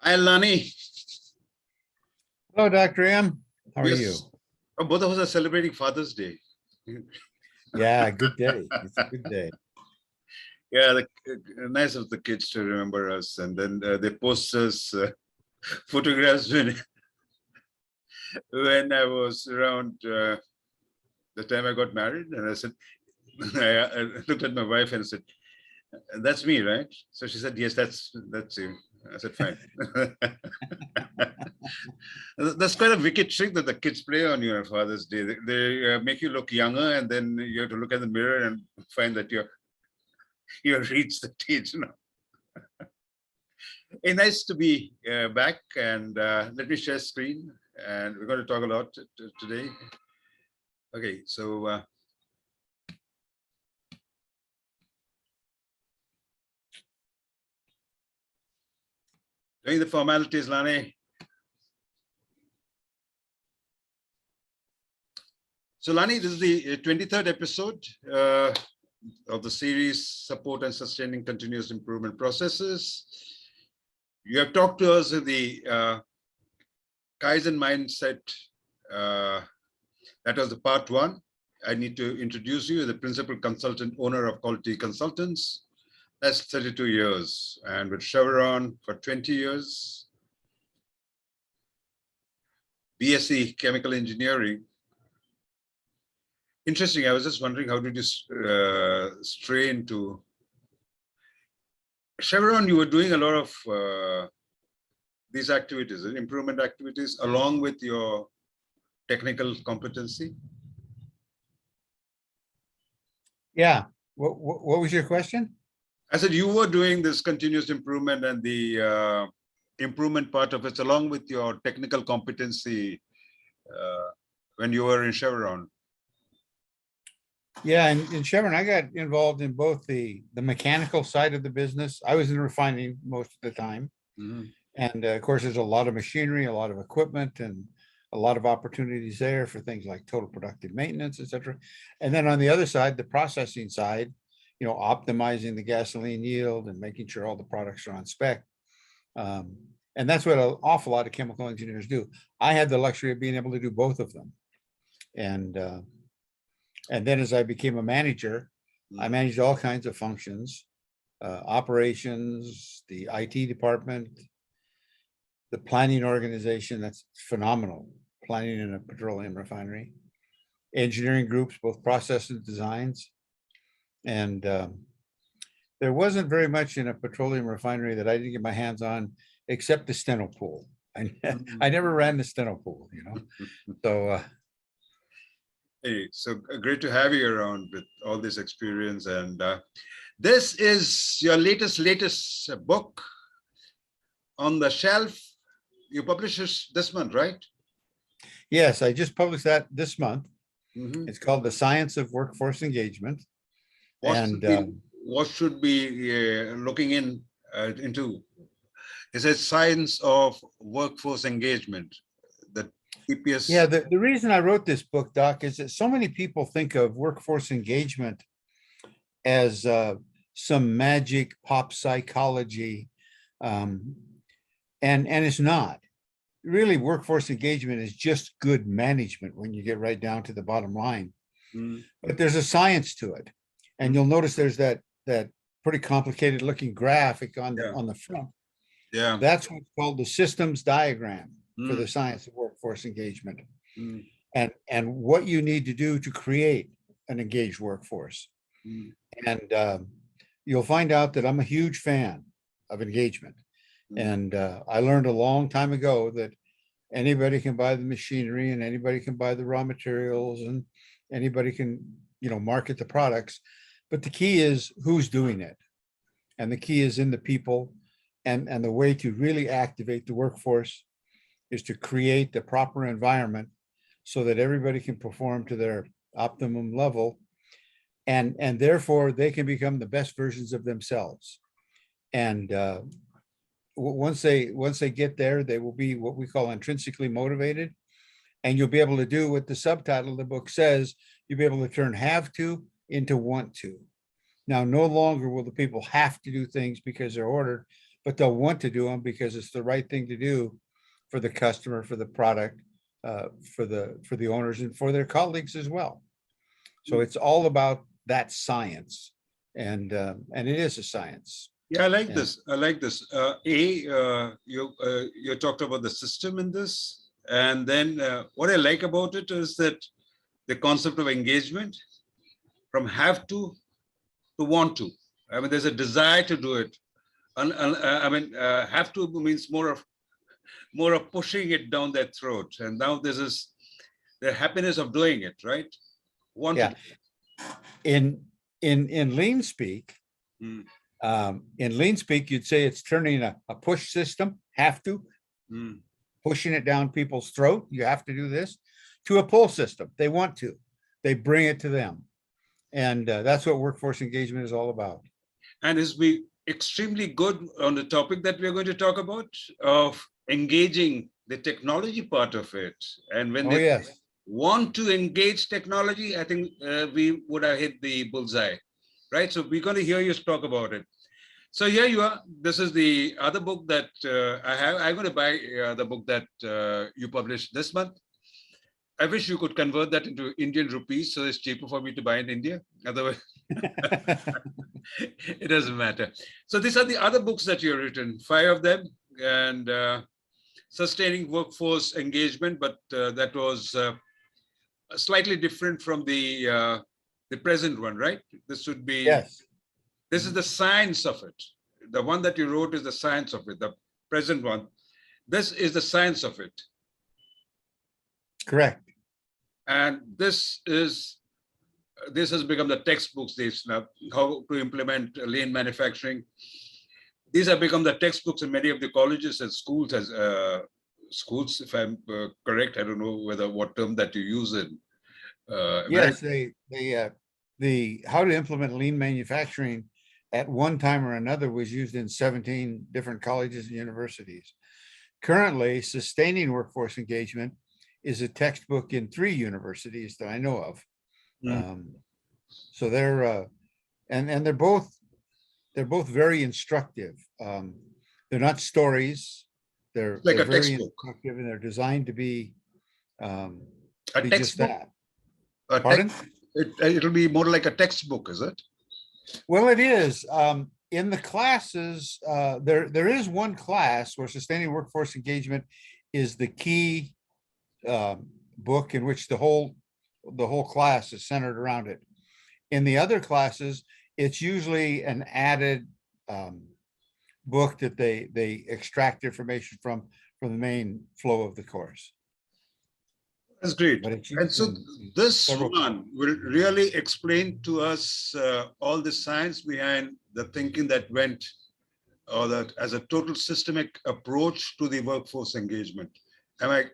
Hi, Lonnie. Hello, Dr. M. How are Yes. you? Oh, both of us are celebrating Father's Day. Yeah, good day. It's a good day. Yeah, nice of the kids to remember us, and then they post us photographs when I was around the time I got married, and I said, I looked at my wife and said, "That's me, right?" So she said, "Yes, that's you." I said, "Fine." That's quite a wicked trick that the kids play on you on Father's Day. They make you look younger, and then you have to look at the mirror and find that you have reached the age now. Hey, nice to be back, and let me share screen, and we're going to talk a lot today. Okay, so doing the formalities, Lonnie. So, Lonnie, this is the 23rd episode of the series, Support and Sustaining Continuous Improvement Processes. You have talked to us in the Kaizen Mindset. That was the part one. I need to introduce you as the principal consultant, owner of Quality Consultants. That's 32 years, and with Chevron for 20 years. BSc Chemical Engineering. Interesting. I was just wondering, how did you stray into Chevron? You were doing a lot of these activities, improvement activities, along with your technical competency. Yeah. What was your question? I said you were doing this continuous improvement and the improvement part of it, along with your technical competency when you were in Chevron. Yeah, in Chevron, I got involved in both the mechanical side of the business. I was in refining most of the time. Mm-hmm. And of course, there's a lot of machinery, a lot of equipment, and a lot of opportunities there for things like total productive maintenance, et cetera. And then on the other side, the processing side, optimizing the gasoline yield and making sure all the products are on spec. And that's what an awful lot of chemical engineers do. I had the luxury of being able to do both of them. And then as I became a manager, I managed all kinds of functions, operations, the IT department, the planning organization. That's phenomenal. Planning in a petroleum refinery, engineering groups, both process and designs. And there wasn't very much in a petroleum refinery that I didn't get my hands on, except the steno pool. I never ran the steno pool, So hey, so great to have you around with all this experience. And this is your latest book on the shelf. You published this month, right? Yes, I just published that this month. Mm-hmm. It's called The Science of Workforce Engagement. What should be looking into? It says Science of Workforce Engagement. The EPS. Yeah, the reason I wrote this book, Doc, is that so many people think of workforce engagement as some magic pop psychology, and it's not. Really, workforce engagement is just good management when you get right down to the bottom line. Mm. But there's a science to it, and you'll notice there's that pretty complicated looking graphic on the front. Yeah, that's what's called the systems diagram for the science of workforce engagement, and what you need to do to create an engaged workforce. And you'll find out that I'm a huge fan of engagement. And I learned a long time ago that anybody can buy the machinery, and anybody can buy the raw materials, and anybody can, market the products. But the key is who's doing it. And the key is in the people. And the way to really activate the workforce is to create the proper environment so that everybody can perform to their optimum level. And therefore they can become the best versions of themselves. And once they get there, they will be what we call intrinsically motivated, and you'll be able to do what the subtitle of the book says. You'll be able to turn have to into want to. Now, no longer will the people have to do things because they're ordered, but they'll want to do them because it's the right thing to do for the customer, for the product, for the owners, and for their colleagues as well. So it's all about that science, and it is a science. Yeah, I like Yeah. this. I like this. You talked about the system in this, and then what I like about it is that the concept of engagement from have to want to. I mean, there's a desire to do it. Have to means more of pushing it down their throat, and now this is the happiness of doing it, right? Want Yeah. to. In lean speak, Mm. in lean speak, you'd say it's turning a push system, have to, pushing it down people's throat, you have to do this, to a pull system. They want to, they bring it to them. And that's what workforce engagement is all about. And it's be extremely good on the topic that we're going to talk about of engaging the technology part of it. And when they yes. want to engage technology, I think we would have hit the bullseye, right? So we're going to hear you talk about it. So here you are. This is the other book that I have. I'm going to buy the book that you published this month. I wish you could convert that into Indian rupees so it's cheaper for me to buy in India. Otherwise, it doesn't matter. So these are the other books that you've written, 5 of them, and sustaining workforce engagement, but that was slightly different from the present one, right? This would be, Yes. This is the science of it. The one that you wrote is the science of it. The present one, this is the science of it. Correct. And this has become the textbooks. These now, how to implement lean manufacturing. These have become the textbooks in many of the colleges and schools. As schools, if I'm correct, I don't know what term that you use in. Yes, the how to implement lean manufacturing at one time or another was used in 17 different colleges and universities. Currently, sustaining workforce engagement is a textbook in 3 universities that I know of. So they're and they're both very instructive. They're not stories. They're like a very textbook. instructive, and they're designed to be A just textbook. that. Pardon? It'll be more like a textbook, is it? Well, it is. In the classes, there is one class where sustaining workforce engagement is the key book in which the whole class is centered around it. In the other classes, it's usually an added book that they extract information from the main flow of the course. That's great. But it's And so in this several one will really explain to us all the science behind the thinking that went, or that as a total systemic approach to the workforce engagement. Am I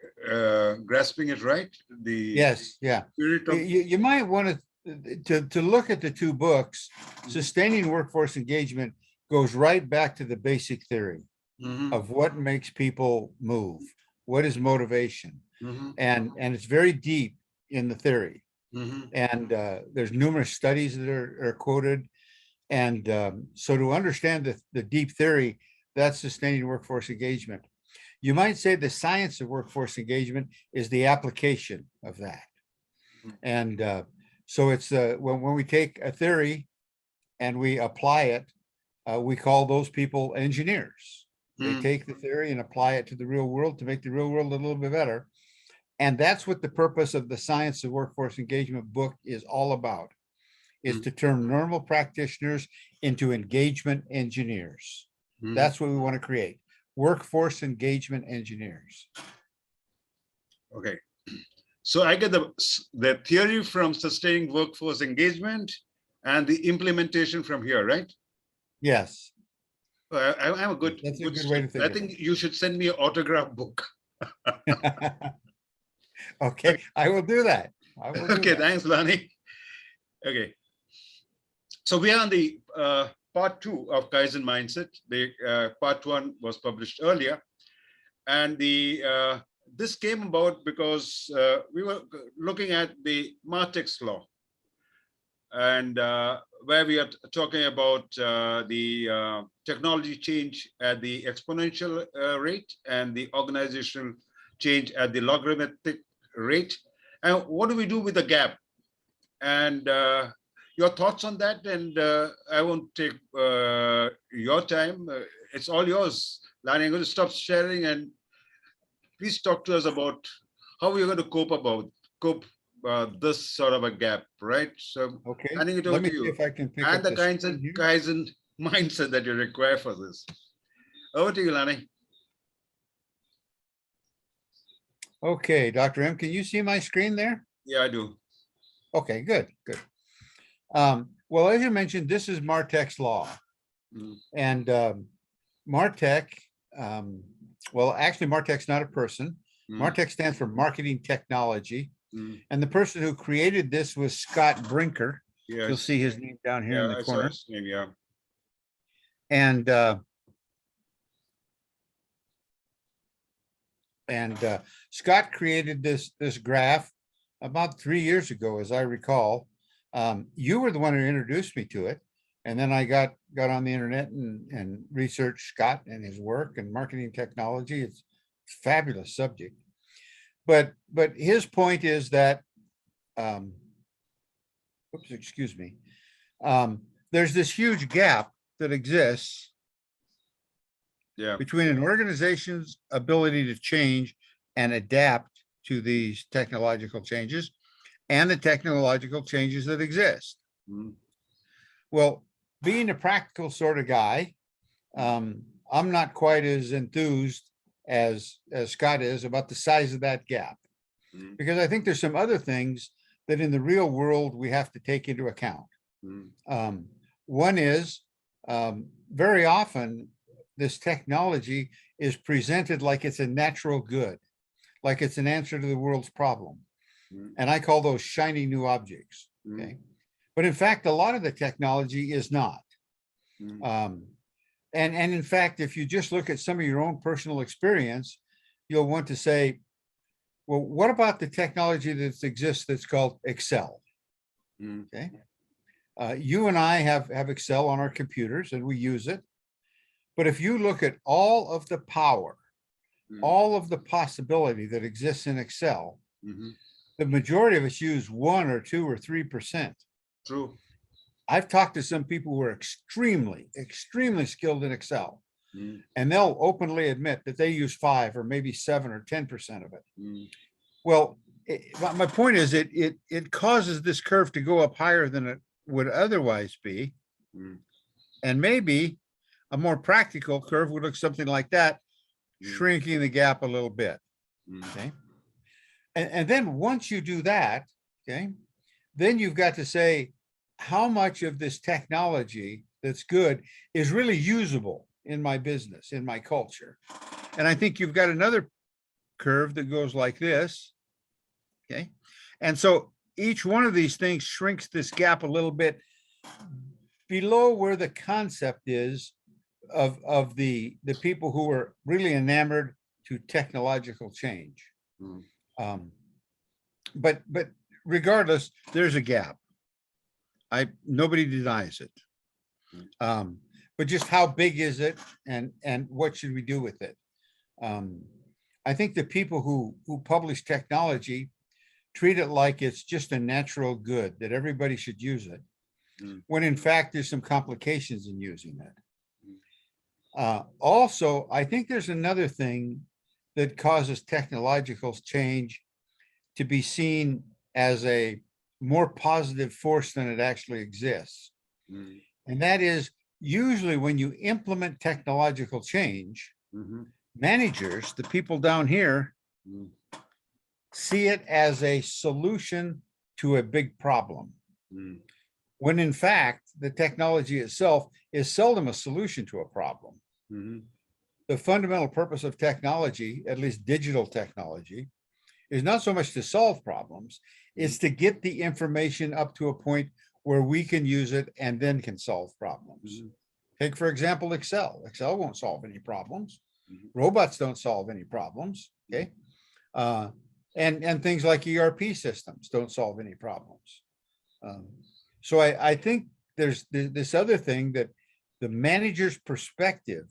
grasping it right? Yes, yeah. Spirit of, You might want to look at the 2 books. Sustaining workforce engagement goes right back to the basic theory of what makes people move. What is motivation? And it's very deep in the theory. And there's numerous studies that are quoted. And so to understand the deep theory, that's sustaining workforce engagement. You might say the science of workforce engagement is the application of that. And so it's when we take a theory and we apply it, we call those people engineers. They take the theory and apply it to the real world to make the real world a little bit better. And that's what the purpose of the Science of Workforce Engagement book is all about, is to turn normal practitioners into engagement engineers. That's what we want to create. Workforce engagement engineers. Okay. So I get the theory from sustaining workforce engagement and the implementation from here, right? Yes. I'm a good. That's a good way to think. I think you should send me an autograph book. Okay, I will do that. Okay, thanks, Lonnie. Okay. So we are on the part 2 of Kaizen Mindset. The part 1 was published earlier. And this came about because we were looking at the Martech's law. And where we are talking about the technology change at the exponential rate and the organizational change at the logarithmic rate. And what do we do with the gap? And your thoughts on that? And I won't take your time. It's all yours, Lonnie. I'm going to stop sharing and please talk to us about how we're going to cope this sort of a gap, right? So Okay, handing it over let me to see you if I can pick and up the the kinds screen and here. Kaizen mindset that you require for this. Over to you, Lenny. Okay, Dr. M, can you see my screen there? Yeah, I do. Okay, good, good. Well, as you mentioned, this is Martech's law. Mm. And Martech, well, actually, Martech's not a person. Martech stands for Marketing Technology. And the person who created this was Scott Brinker. Yes. You'll see his name down here in the I saw corner. his name, yeah. And Scott created this graph about 3 years ago, as I recall. You were the one who introduced me to it. And then I got on the internet and researched Scott and his work and marketing technology. It's a fabulous subject. But his point is that, oops, excuse me. There's this huge gap that exists between an organization's ability to change and adapt to these technological changes and the technological changes that exist. Well, being a practical sort of guy, I'm not quite as enthused as Scott is about the size of that gap, because I think there's some other things that in the real world we have to take into account. One is very often this technology is presented like it's a natural good, like it's an answer to the world's problem. And I call those shiny new objects. Okay. But in fact, a lot of the technology is not. And in fact, if you just look at some of your own personal experience, you'll want to say, well, what about the technology that exists that's called Excel? Okay. You and I have Excel on our computers and we use it. But if you look at all of the power, all of the possibility that exists in Excel, the majority of us use 1 or 2 or 3%. True. I've talked to some people who are extremely skilled in Excel, and they'll openly admit that they use 5 or maybe 7 or 10% of it. Well, my point is it causes this curve to go up higher than it would otherwise be. And maybe a more practical curve would look something like that, shrinking the gap a little bit. Okay. And then once you do that, okay, then you've got to say, how much of this technology that's good is really usable in my business, in my culture? And I think you've got another curve that goes like this. Okay. And so each one of these things shrinks this gap a little bit below where the concept is of the people who are really enamored to technological change. But regardless, there's a gap. Nobody denies it. But just how big is it, and what should we do with it? I think the people who publish technology treat it like it's just a natural good, that everybody should use it, when in fact there's some complications in using it. Also, I think there's another thing that causes technological change to be seen as a more positive force than it actually exists. And that is, usually when you implement technological change, managers, the people down here, see it as a solution to a big problem. When in fact, the technology itself is seldom a solution to a problem. The fundamental purpose of technology, at least digital technology, is not so much to solve problems, it's to get the information up to a point where we can use it and then can solve problems. Take, for example, Excel. Excel won't solve any problems. Robots don't solve any problems, okay? And things like ERP systems don't solve any problems. So I think there's this other thing that the manager's perspective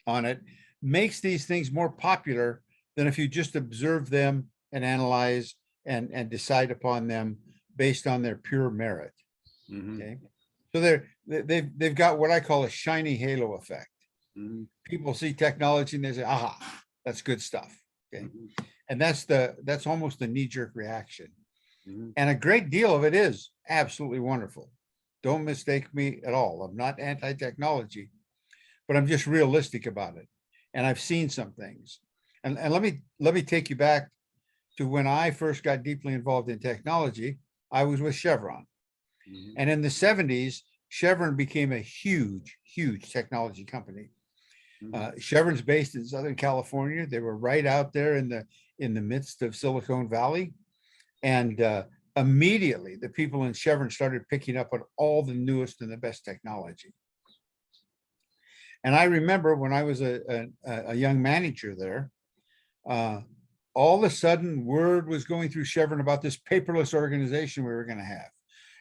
on it makes these things more popular than if you just observe them and analyze and decide upon them based on their pure merit. Okay, so they've got what I call a shiny halo effect. People see technology and they say, aha, that's good stuff. Okay, and that's almost a knee-jerk reaction. And a great deal of it is absolutely wonderful. Don't mistake me at all. I'm not anti-technology, but I'm just realistic about it. And I've seen some things. And let me take you back to when I first got deeply involved in technology. I was with Chevron. And in the 70s, Chevron became a huge, huge technology company. Chevron's based in Southern California. They were right out there in the midst of Silicon Valley. And immediately the people in Chevron started picking up on all the newest and the best technology. And I remember when I was a young manager there, all of a sudden word was going through Chevron about this paperless organization we were going to have.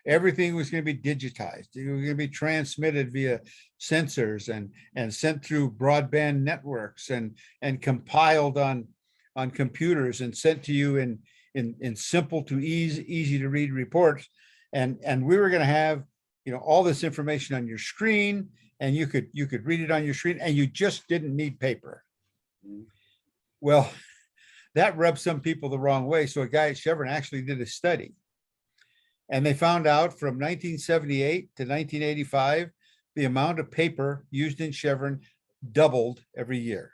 Everything was going to be digitized. It was going to be transmitted via sensors and sent through broadband networks and compiled on computers and sent to you in simple to easy to read reports. And we were going to have, all this information on your screen, and you could read it on your screen, and you just didn't need paper. Well, that rubbed some people the wrong way. So a guy at Chevron actually did a study. And they found out from 1978 to 1985, the amount of paper used in Chevron doubled every year.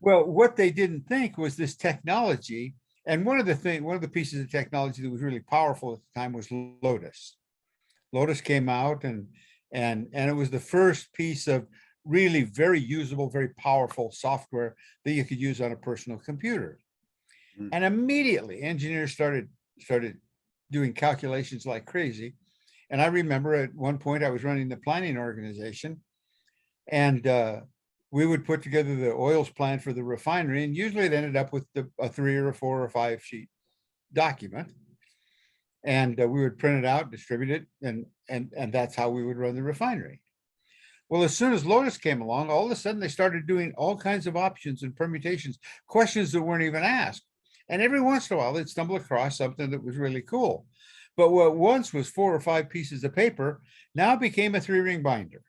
Well, what they didn't think was this technology. And one of the pieces of technology that was really powerful at the time was Lotus. Lotus came out and it was the first piece of really very usable, very powerful software that you could use on a personal computer. And immediately engineers started doing calculations like crazy. And I remember at one point I was running the planning organization, and we would put together the oils plan for the refinery, and usually it ended up with a 3 or a 4 or 5 sheet document. And we would print it out, distribute it, and that's how we would run the refinery. Well, as soon as Lotus came along, all of a sudden they started doing all kinds of options and permutations, questions that weren't even asked. And every once in a while, they'd stumble across something that was really cool. But what once was 4 or 5 pieces of paper now became a 3-ring binder.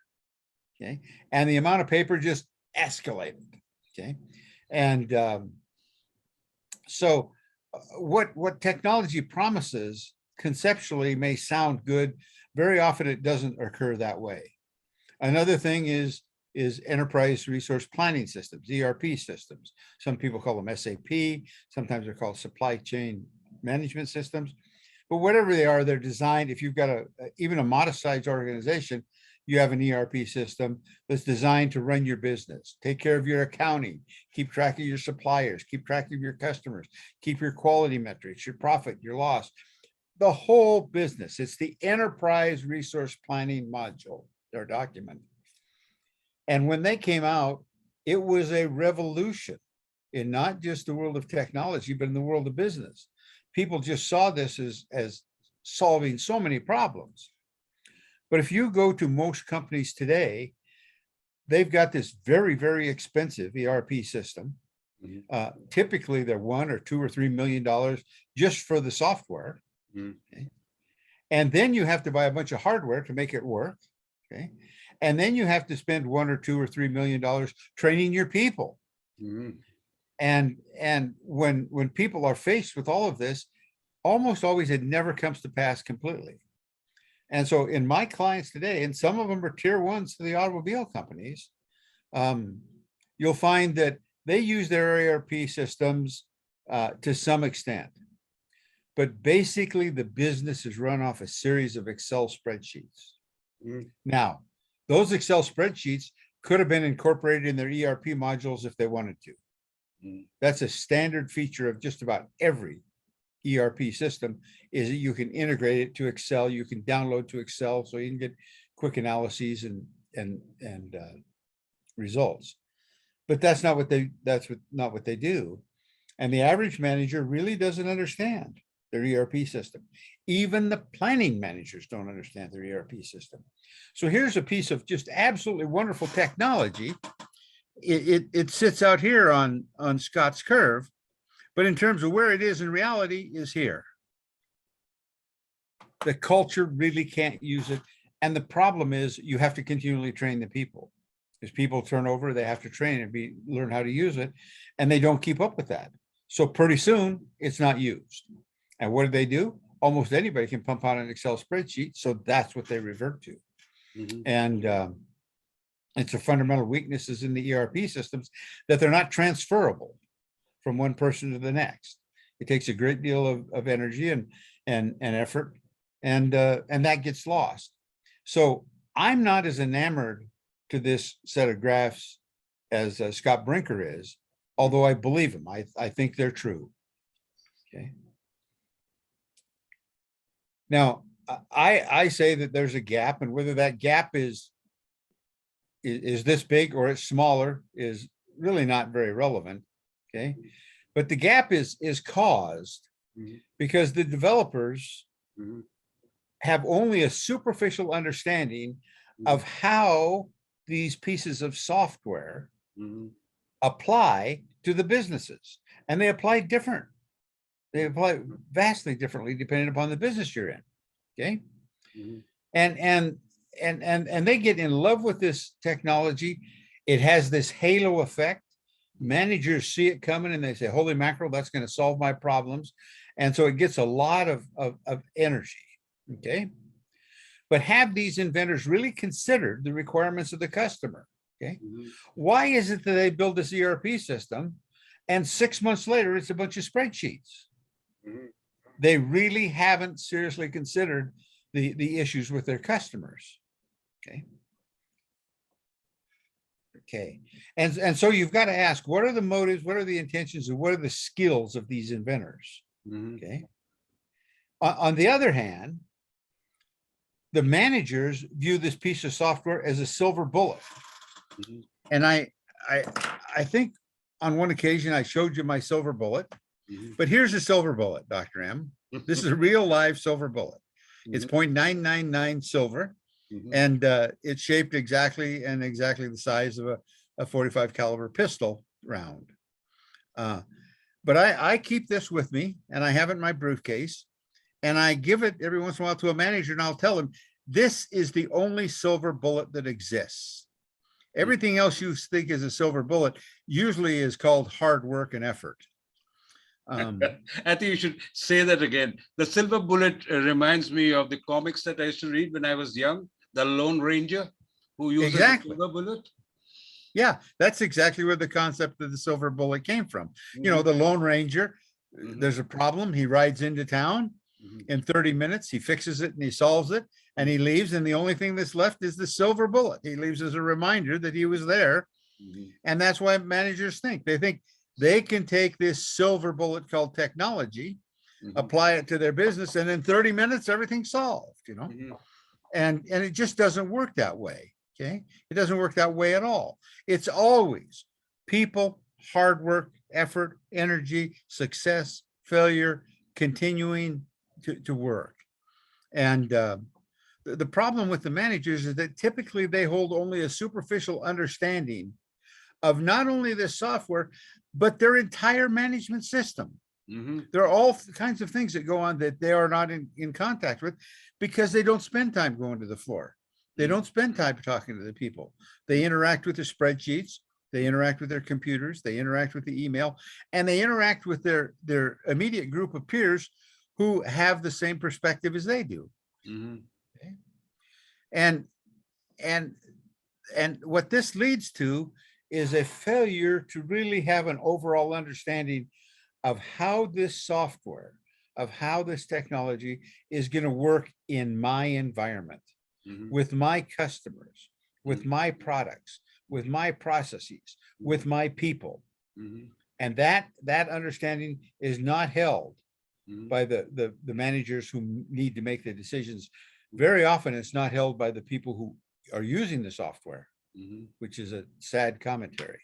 Okay. And the amount of paper just escalated. Okay. And so what technology promises conceptually may sound good. Very often it doesn't occur that way. Another thing is enterprise resource planning systems, ERP systems. Some people call them SAP. Sometimes they're called supply chain management systems. But whatever they are, they're designed. If you've got even a modest sized organization, you have an ERP system that's designed to run your business, take care of your accounting, keep track of your suppliers, keep track of your customers, keep your quality metrics, your profit, your loss, the whole business. It's the enterprise resource planning module or document. And when they came out, it was a revolution in not just the world of technology, but in the world of business. People just saw this as solving so many problems. But if you go to most companies today, they've got this very, very expensive ERP system. Typically, they're $1 or $2 or $3 million just for the software. Okay? And then you have to buy a bunch of hardware to make it work. Okay. And then you have to spend $1 or $2 or $3 million training your people. And when people are faced with all of this, almost always it never comes to pass completely. And so in my clients today, and some of them are tier ones to the automobile companies, you'll find that they use their ERP systems to some extent. But basically the business is run off a series of Excel spreadsheets. Now, those Excel spreadsheets could have been incorporated in their ERP modules if they wanted to. That's a standard feature of just about every ERP system, is that you can integrate it to Excel. You can download to Excel so you can get quick analyses and results. But that's not what they do. And the average manager really doesn't understand their ERP system. Even the planning managers don't understand their ERP system. So here's a piece of just absolutely wonderful technology. It sits out here on Scott's curve, but in terms of where it is in reality is here. The culture really can't use it. And the problem is you have to continually train the people. As people turn over, they have to train and learn how to use it, and they don't keep up with that. So pretty soon it's not used. And what do? Almost anybody can pump out an Excel spreadsheet. So that's what they revert to. And it's a fundamental weaknesses in the ERP systems that they're not transferable from one person to the next. It takes a great deal of energy and effort, and that gets lost. So I'm not as enamored to this set of graphs as Scott Brinker is, although I believe him. I think they're true. Okay. Now, I say that there's a gap, and whether that gap is this big or it's smaller is really not very relevant. Okay. But the gap is caused because the developers have only a superficial understanding of how these pieces of software apply to the businesses, and they apply different. They apply vastly differently depending upon the business you're in. Okay. And they get in love with this technology. It has this halo effect. Managers see it coming and they say, holy mackerel, that's going to solve my problems. And so it gets a lot of energy. Okay. But have these inventors really considered the requirements of the customer? Okay. Why is it that they build this ERP system and 6 months later it's a bunch of spreadsheets? They really haven't seriously considered the issues with their customers. Okay. Okay. And so you've got to ask, what are the motives, what are the intentions, and what are the skills of these inventors? Okay. On the other hand, the managers view this piece of software as a silver bullet. And I think on one occasion I showed you my silver bullet, but here's a silver bullet, Dr. M. This is a real live silver bullet. It's 0.999 silver, and it's shaped exactly the size of a 45 caliber pistol round. But I keep this with me, and I have it in my briefcase, and I give it every once in a while to a manager, and I'll tell him, this is the only silver bullet that exists. Everything else you think is a silver bullet usually is called hard work and effort. I think you should say that again. The silver bullet reminds me of the comics that I used to read when I was young, the Lone Ranger who uses the silver bullet. Yeah, that's exactly where the concept of the silver bullet came from. You know, the Lone Ranger, there's a problem, he rides into town, in 30 minutes, he fixes it and he solves it, and he leaves, and the only thing that's left is the silver bullet. He leaves as a reminder that he was there. And that's why managers think. They think they can take this silver bullet called technology, apply it to their business, and in 30 minutes, everything's solved, you know? And it just doesn't work that way. Okay. It doesn't work that way at all. It's always people, hard work, effort, energy, success, failure, continuing to work. And the problem with the managers is that typically they hold only a superficial understanding of not only the software, but their entire management system. There are all kinds of things that go on that they are not in contact with, because they don't spend time going to the floor. They don't spend time talking to the people. They interact with the spreadsheets, they interact with their computers, they interact with the email, and they interact with their immediate group of peers who have the same perspective as they do. Okay. And what this leads to is a failure to really have an overall understanding of how this software, of how this technology is going to work in my environment, with my customers, with my products, with my processes, with my people. And that understanding is not held by the managers who need to make the decisions. Very often it's not held by the people who are using the software, which is a sad commentary.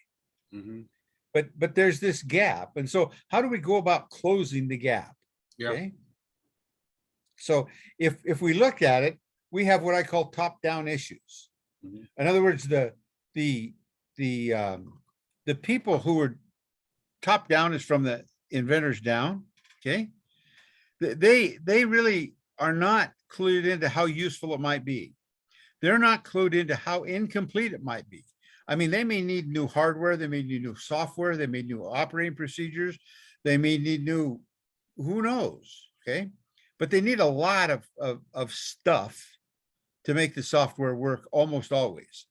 But there's this gap. And so how do we go about closing the gap? Okay. So if we look at it, we have what I call top-down issues. Mhm. In other words, the people who are top down is from the inventors down. Okay, they really are not clued into how useful it might be. They're not clued into how incomplete it might be. I mean, they may need new hardware, they may need new software, they may need new operating procedures, they may need new, who knows, okay? But they need a lot of stuff to make the software work almost always.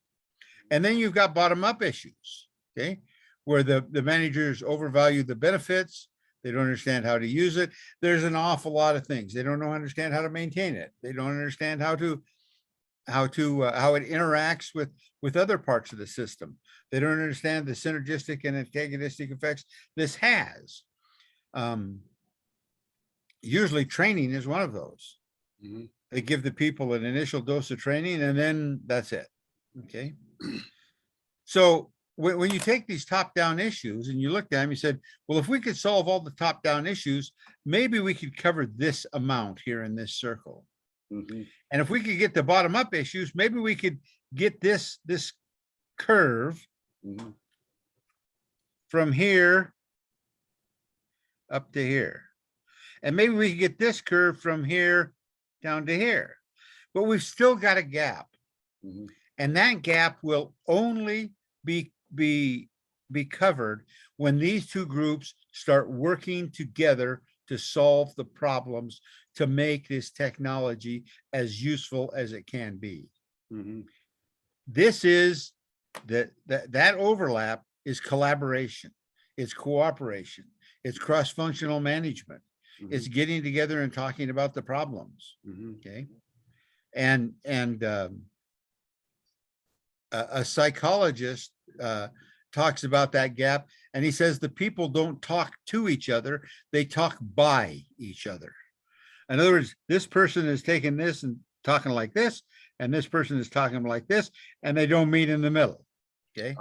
And then you've got bottom-up issues, okay? Where the managers overvalue the benefits, they don't understand how to use it. There's an awful lot of things. They don't understand how to maintain it. They don't understand how it interacts with other parts of the system. They don't understand the synergistic and antagonistic effects this has. Usually training is one of those. Mhm. They give the people an initial dose of training and then that's it. Okay. So when you take these top-down issues and you look at them, you said, well, if we could solve all the top-down issues, maybe we could cover this amount here in this circle. Mhm. And if we could get the bottom-up issues, maybe we could get this curve Mhm. from here up to here. And maybe we could get this curve from here down to here. But we've still got a gap. Mhm. And that gap will only be covered when these two groups start working together to solve the problems to make this technology as useful as it can be. Mhm. This is that overlap is collaboration, it's cooperation, it's cross-functional management, it's getting together and talking about the problems. Mhm. Okay. And a psychologist talks about that gap, and he says the people don't talk to each other, they talk by each other. In other words, this person is taking this and talking like this, and this person is talking like this, and they don't meet in the middle. Okay,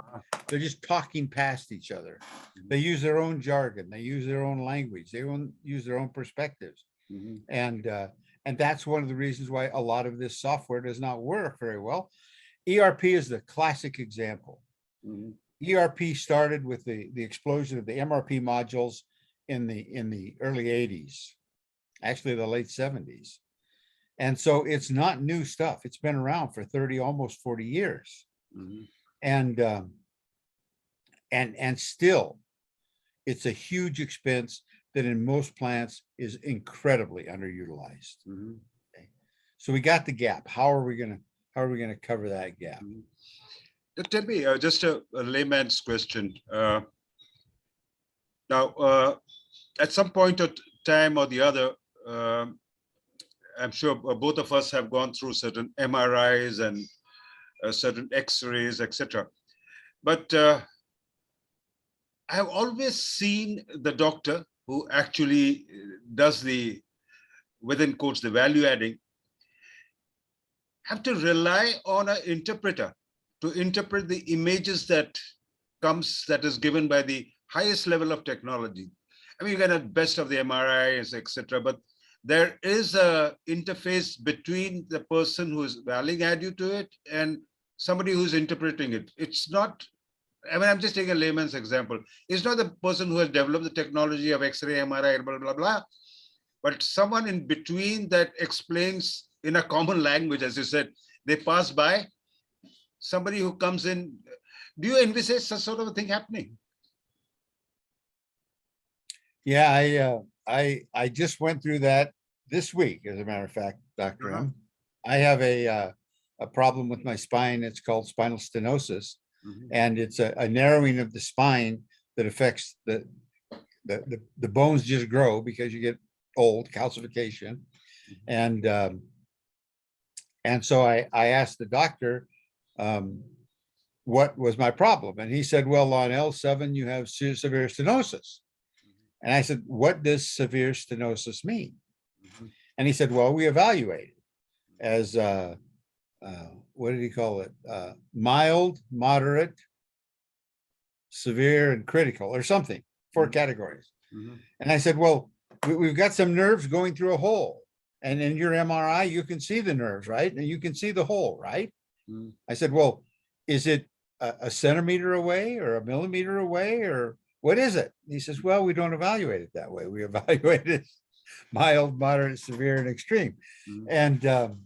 they're just talking past each other. They use their own jargon, they use their own language, they use their own perspectives. Mhm. And that's one of the reasons why a lot of this software does not work very well. ERP is the classic example. Mhm. ERP started with the explosion of the MRP modules in the early 80s, actually the late 70s. And so it's not new stuff. It's been around for 30, almost 40 years. Mhm. And still it's a huge expense that in most plants is incredibly underutilized. Mhm. Okay. So we got the gap. How are we going to cover that gap? Tell me, just a layman's question. Now, at some point of time or the other, I'm sure both of us have gone through certain MRIs and certain X-rays, etc. But I've always seen the doctor who actually does the, within quotes, the value adding, have to rely on an interpreter to interpret the images that is given by the highest level of technology. I mean, you get a best of the MRIs, etc. But there is a interface between the person who is valuing add to it and somebody who's interpreting it. It's not, I mean, I'm just taking a layman's example. It's not the person who has developed the technology of X-ray, MRI, blah, blah, blah, but someone in between that explains in a common language, as you said. They pass by, somebody who comes in. Do you envisage such sort of a thing happening? Yeah, I just went through that this week, as a matter of fact, Dr. M. I have a problem with my spine. It's called spinal stenosis, and it's a narrowing of the spine that affects the bones just grow because you get old, calcification, and so I asked the doctor what was my problem, and he said, well, on L7 you have severe stenosis. And I said, what does severe stenosis mean? And he said, well, we evaluate it as, what did he call it? Mild, moderate, severe, and critical, or something, 4 categories. And I said, well, we've got some nerves going through a hole. And in your MRI, you can see the nerves, right? And you can see the hole, right? Mm. I said, well, is it a centimeter away or a millimeter away, or what is it? He says, well, we don't evaluate it that way. We evaluate it mild, moderate, severe, and extreme. Mm.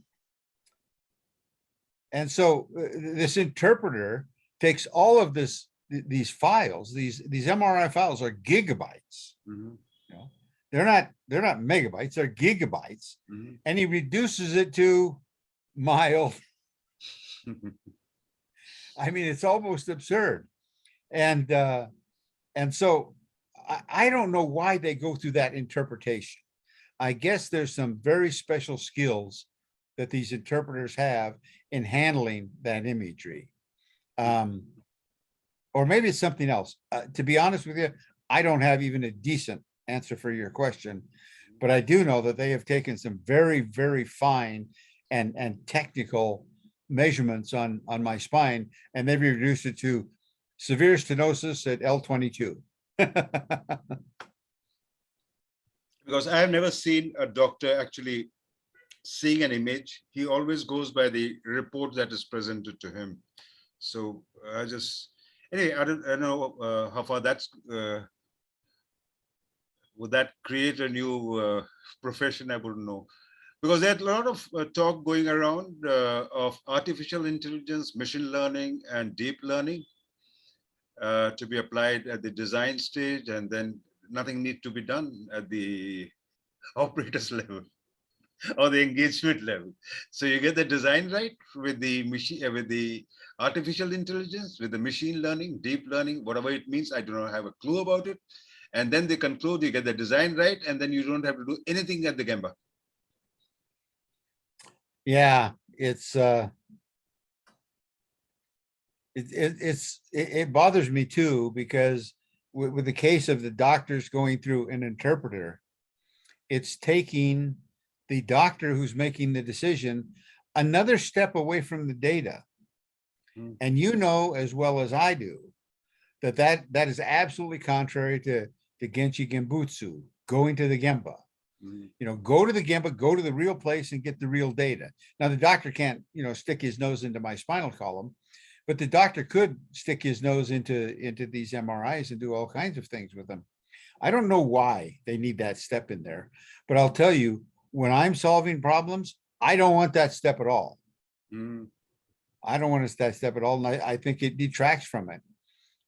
And so this interpreter takes all of these files, these MRI files are gigabytes. Mhm. You know, they're not megabytes, they're gigabytes. Mhm. And he reduces it to mild. I mean, it's almost absurd. And so I don't know why they go through that interpretation. I guess there's some very special skills that these interpreters have in handling that imagery. Or maybe it's something else. To be honest with you, I don't have even a decent answer for your question, but I do know that they have taken some very, very fine and technical measurements on my spine, and they've reduced it to severe stenosis at L22. Because I have never seen a doctor actually seeing an image. He always goes by the report that is presented to him. So anyway, I don't know how far that's, would that create a new profession? I wouldn't know. Because there's a lot of talk going around of artificial intelligence, machine learning, and deep learning to be applied at the design stage, and then nothing needs to be done at the operators level or the engagement level. So you get the design right with the machine, with the artificial intelligence, with the machine learning, deep learning, whatever it means. I do not have a clue about it. And then they conclude, you get the design right, and then you don't have to do anything at the Gemba. Yeah, it bothers me too, because with the case of the doctors going through an interpreter, it's taking the doctor who's making the decision another step away from the data. And you know as well as I do that is absolutely contrary to Genchi Genbutsu, going to the Gemba. You know, go to the Gemba, go to the real place and get the real data. Now, the doctor can't, stick his nose into my spinal column, but the doctor could stick his nose into these MRIs and do all kinds of things with them. I don't know why they need that step in there, but I'll tell you, when I'm solving problems, I don't want that step at all. I don't want that step at all. And I think it detracts from it.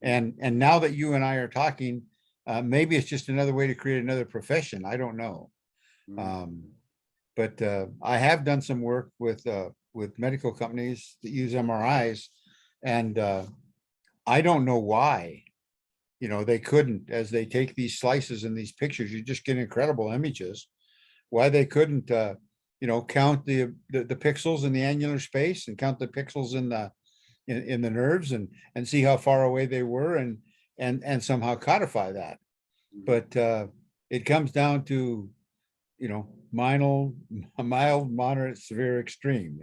And now that you and I are talking, maybe it's just another way to create another profession. I don't know. But I have done some work with medical companies that use MRIs, and I don't know why, they couldn't, as they take these slices and these pictures, you just get incredible images, why they couldn't, count the pixels in the annular space and count the pixels in the nerves and see how far away they were and somehow codify that. But it comes down to, mild, moderate, severe, extreme,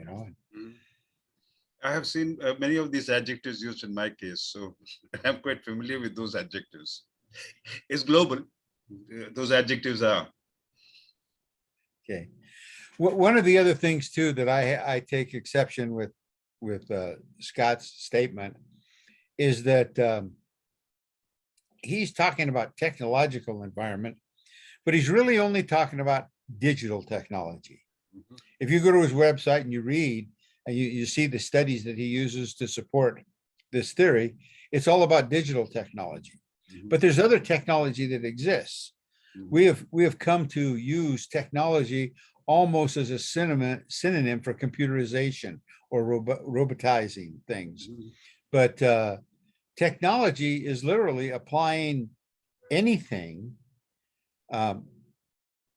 I have seen many of these adjectives used in my case, so I'm quite familiar with those adjectives. It's global. Those adjectives are. Okay. One of the other things too that I take exception with Scott's statement is that he's talking about technological environment, but he's really only talking about digital technology. If you go to his website and you read and you see the studies that he uses to support this theory, it's all about digital technology. But there's other technology that exists. We have come to use technology almost as a synonym for computerization or robotizing things. But technology is literally applying anything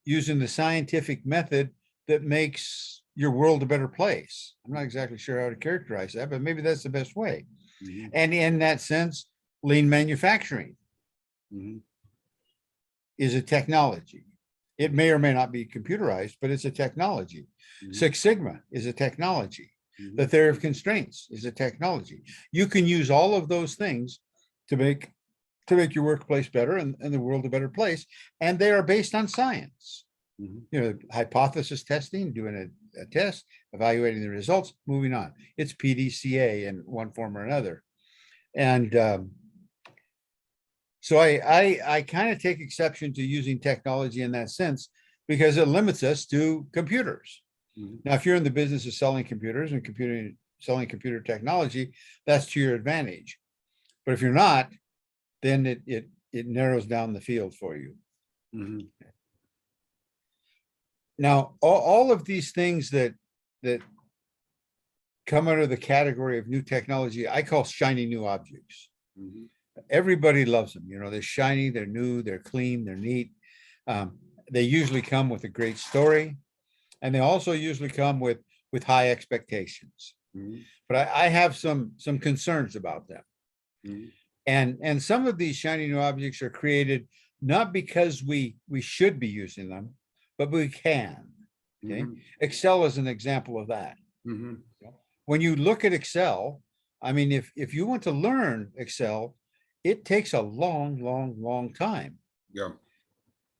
using the scientific method that makes your world a better place. I'm not exactly sure how to characterize that, but maybe that's the best way. And in that sense, lean manufacturing is a technology. It may or may not be computerized, but it's a technology. Six Sigma is a technology. The theory of constraints is a technology. You can use all of those things to make your workplace better and the world a better place. And they are based on science. Hypothesis testing, doing a test, evaluating the results, moving on. It's PDCA in one form or another. And so I kind of take exception to using technology in that sense because it limits us to computers. Now, if you're in the business of selling computers and selling computer technology, that's to your advantage. But if you're not, then it narrows down the field for you. Now, all of these things that come under the category of new technology, I call shiny new objects. Everybody loves them. They're shiny, they're new, they're clean, they're neat. They usually come with a great story, and they also usually come with high expectations. But I have some concerns about them. And some of these shiny new objects are created not because we should be using them, but we can. Okay. Excel is an example of that. When you look at Excel, I mean, if you want to learn Excel, it takes a long time. Yeah.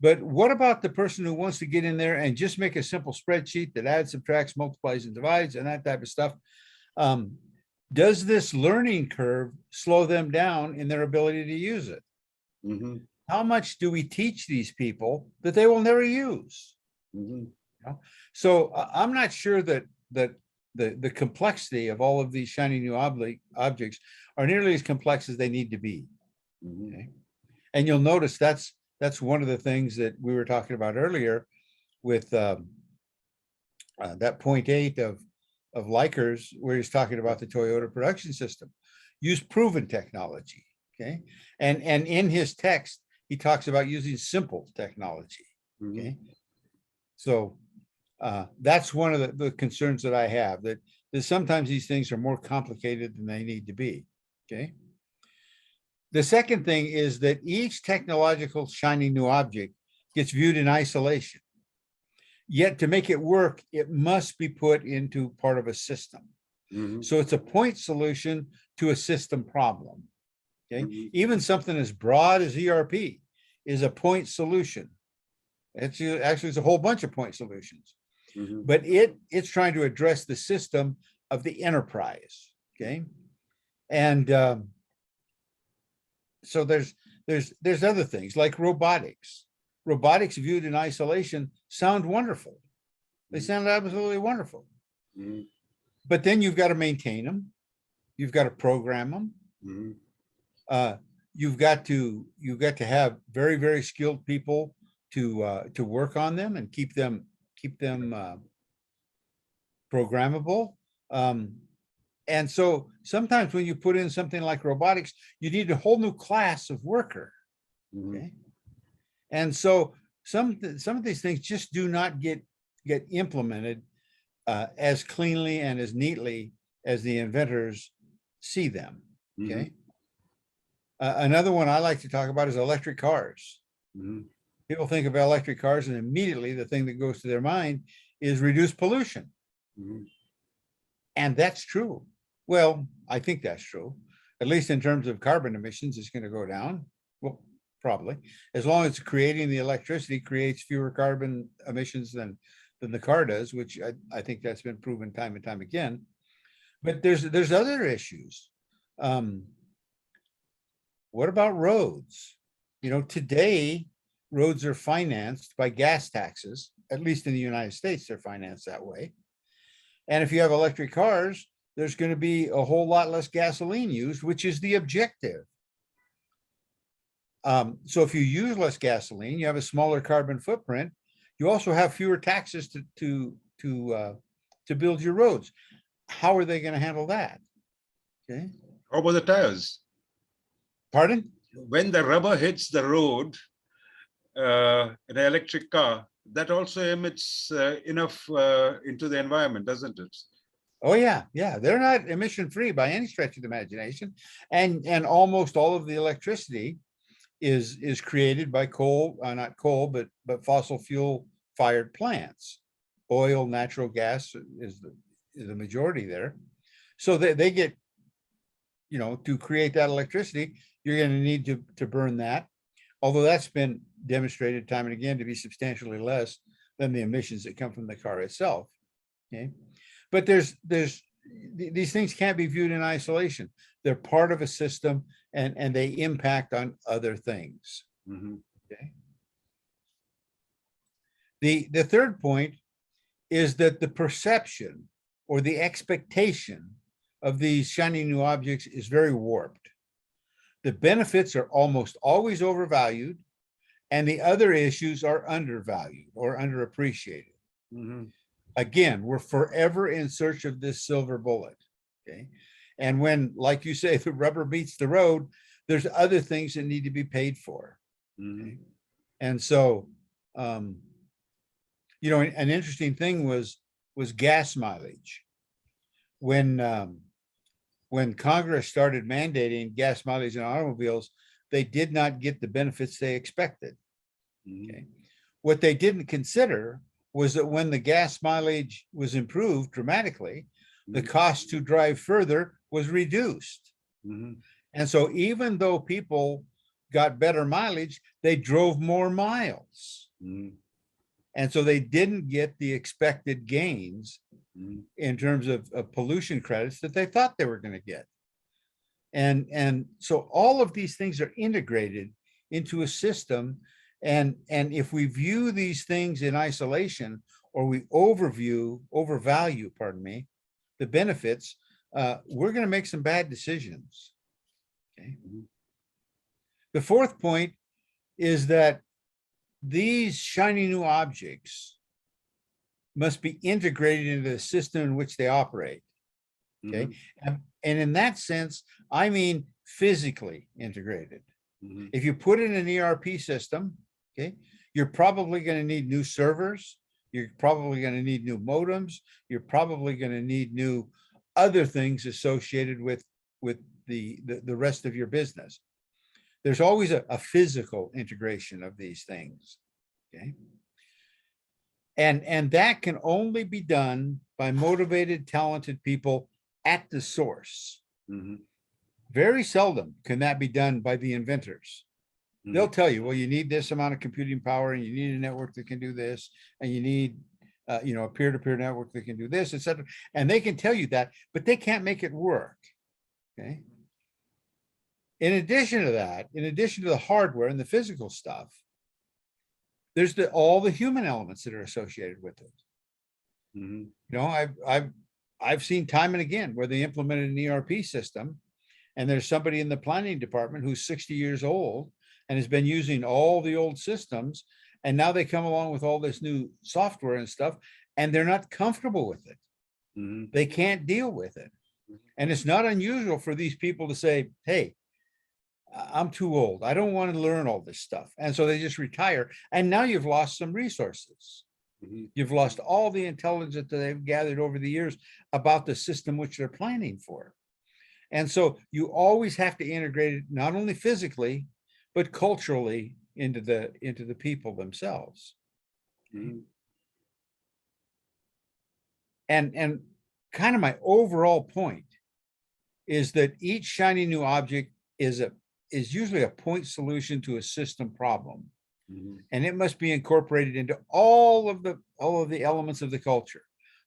But what about the person who wants to get in there and just make a simple spreadsheet that adds, subtracts, multiplies, and divides, and that type of stuff? Does this learning curve slow them down in their ability to use it? How much do we teach these people that they will never use? So I'm not sure that the complexity of all of these shiny new objects are nearly as complex as they need to be. Okay? And you'll notice that's one of the things that we were talking about earlier with that 0.8 of Likers, where he's talking about the Toyota production system. Use proven technology. Okay. And in his text, he talks about using simple technology. Okay. So that's one of the concerns that I have, that sometimes these things are more complicated than they need to be. Okay. The second thing is that each technological shiny new object gets viewed in isolation. Yet to make it work, it must be put into part of a system. So it's a point solution to a system problem. Okay. Even something as broad as ERP is a point solution. It's a whole bunch of point solutions, but it's trying to address the system of the enterprise. Okay. And so there's other things like robotics. Robotics viewed in isolation sound wonderful. They sound absolutely wonderful. But then you've got to maintain them. You've got to program them. You've got to have very, very skilled people to work on them and keep them programmable. And so sometimes when you put in something like robotics, you need a whole new class of worker. Okay. And so some of these things just do not get implemented as cleanly and as neatly as the inventors see them. Okay. Another one I like to talk about is electric cars. People think of electric cars and immediately the thing that goes to their mind is reduce pollution. And that's true. Well, I think that's true. At least in terms of carbon emissions, it's going to go down. Well, probably. As long as creating the electricity creates fewer carbon emissions than the car does, which I think that's been proven time and time again. But there's other issues. What about roads? Today, roads are financed by gas taxes. At least in the United States, they're financed that way. And if you have electric cars, there's going to be a whole lot less gasoline used, which is the objective. So if you use less gasoline, you have a smaller carbon footprint. You also have fewer taxes to build your roads. How are they going to handle that? Okay. How about the tires? Pardon? When the rubber hits the road in an electric car, that also emits enough into the environment, doesn't it? Oh yeah, yeah. They're not emission free by any stretch of the imagination, and almost all of the electricity is created by not coal, but fossil fuel fired plants. Oil, natural gas is the majority there. So they get, to create that electricity, you're going to need to burn that. Although that's been demonstrated time and again to be substantially less than the emissions that come from the car itself. Okay, but these things can't be viewed in isolation. They're part of a system, and they impact on other things. Okay. The third point is that the perception or the expectation of these shiny new objects is very warped. The benefits are almost always overvalued, and the other issues are undervalued or underappreciated. Again, we're forever in search of this silver bullet. Okay. And when, like you say, the rubber meets the road, there's other things that need to be paid for. Okay? And so, you know, an interesting thing was gas mileage. When Congress started mandating gas mileage in automobiles, they did not get the benefits they expected. Okay. What they didn't consider was that when the gas mileage was improved dramatically, the cost to drive further was reduced. And so even though people got better mileage, they drove more miles. And so they didn't get the expected gains in terms of pollution credits that they thought they were going to get. And so all of these things are integrated into a system. And if we view these things in isolation, or we overvalue, the benefits, we're going to make some bad decisions. Okay. The fourth point is that these shiny new objects must be integrated into the system in which they operate. Okay. And in that sense, I mean physically integrated. If you put in an ERP system, okay, you're probably going to need new servers. You're probably going to need new modems. You're probably going to need new other things associated with the rest of your business. There's always a physical integration of these things. Okay. And that can only be done by motivated, talented people at the source. Very seldom can that be done by the inventors. They'll tell you, well, you need this amount of computing power, and you need a network that can do this, and you need you know, a peer-to-peer network that can do this, etc. And they can tell you that, but they can't make it work. Okay. In addition to that, in addition to the hardware and the physical stuff, there's all the human elements that are associated with it. You know, I've seen time and again where they implemented an ERP system, and there's somebody in the planning department who's 60 years old and has been using all the old systems, and now they come along with all this new software and stuff, and they're not comfortable with it. They can't deal with it. And it's not unusual for these people to say, hey, I'm too old. I don't want to learn all this stuff. And so they just retire. And now you've lost some resources. You've lost all the intelligence that they've gathered over the years about the system which they're planning for. And so you always have to integrate it, not only physically, but culturally into the people themselves. And kind of my overall point is that each shiny new object is usually a point solution to a system problem. And it must be incorporated into all of the elements of the culture,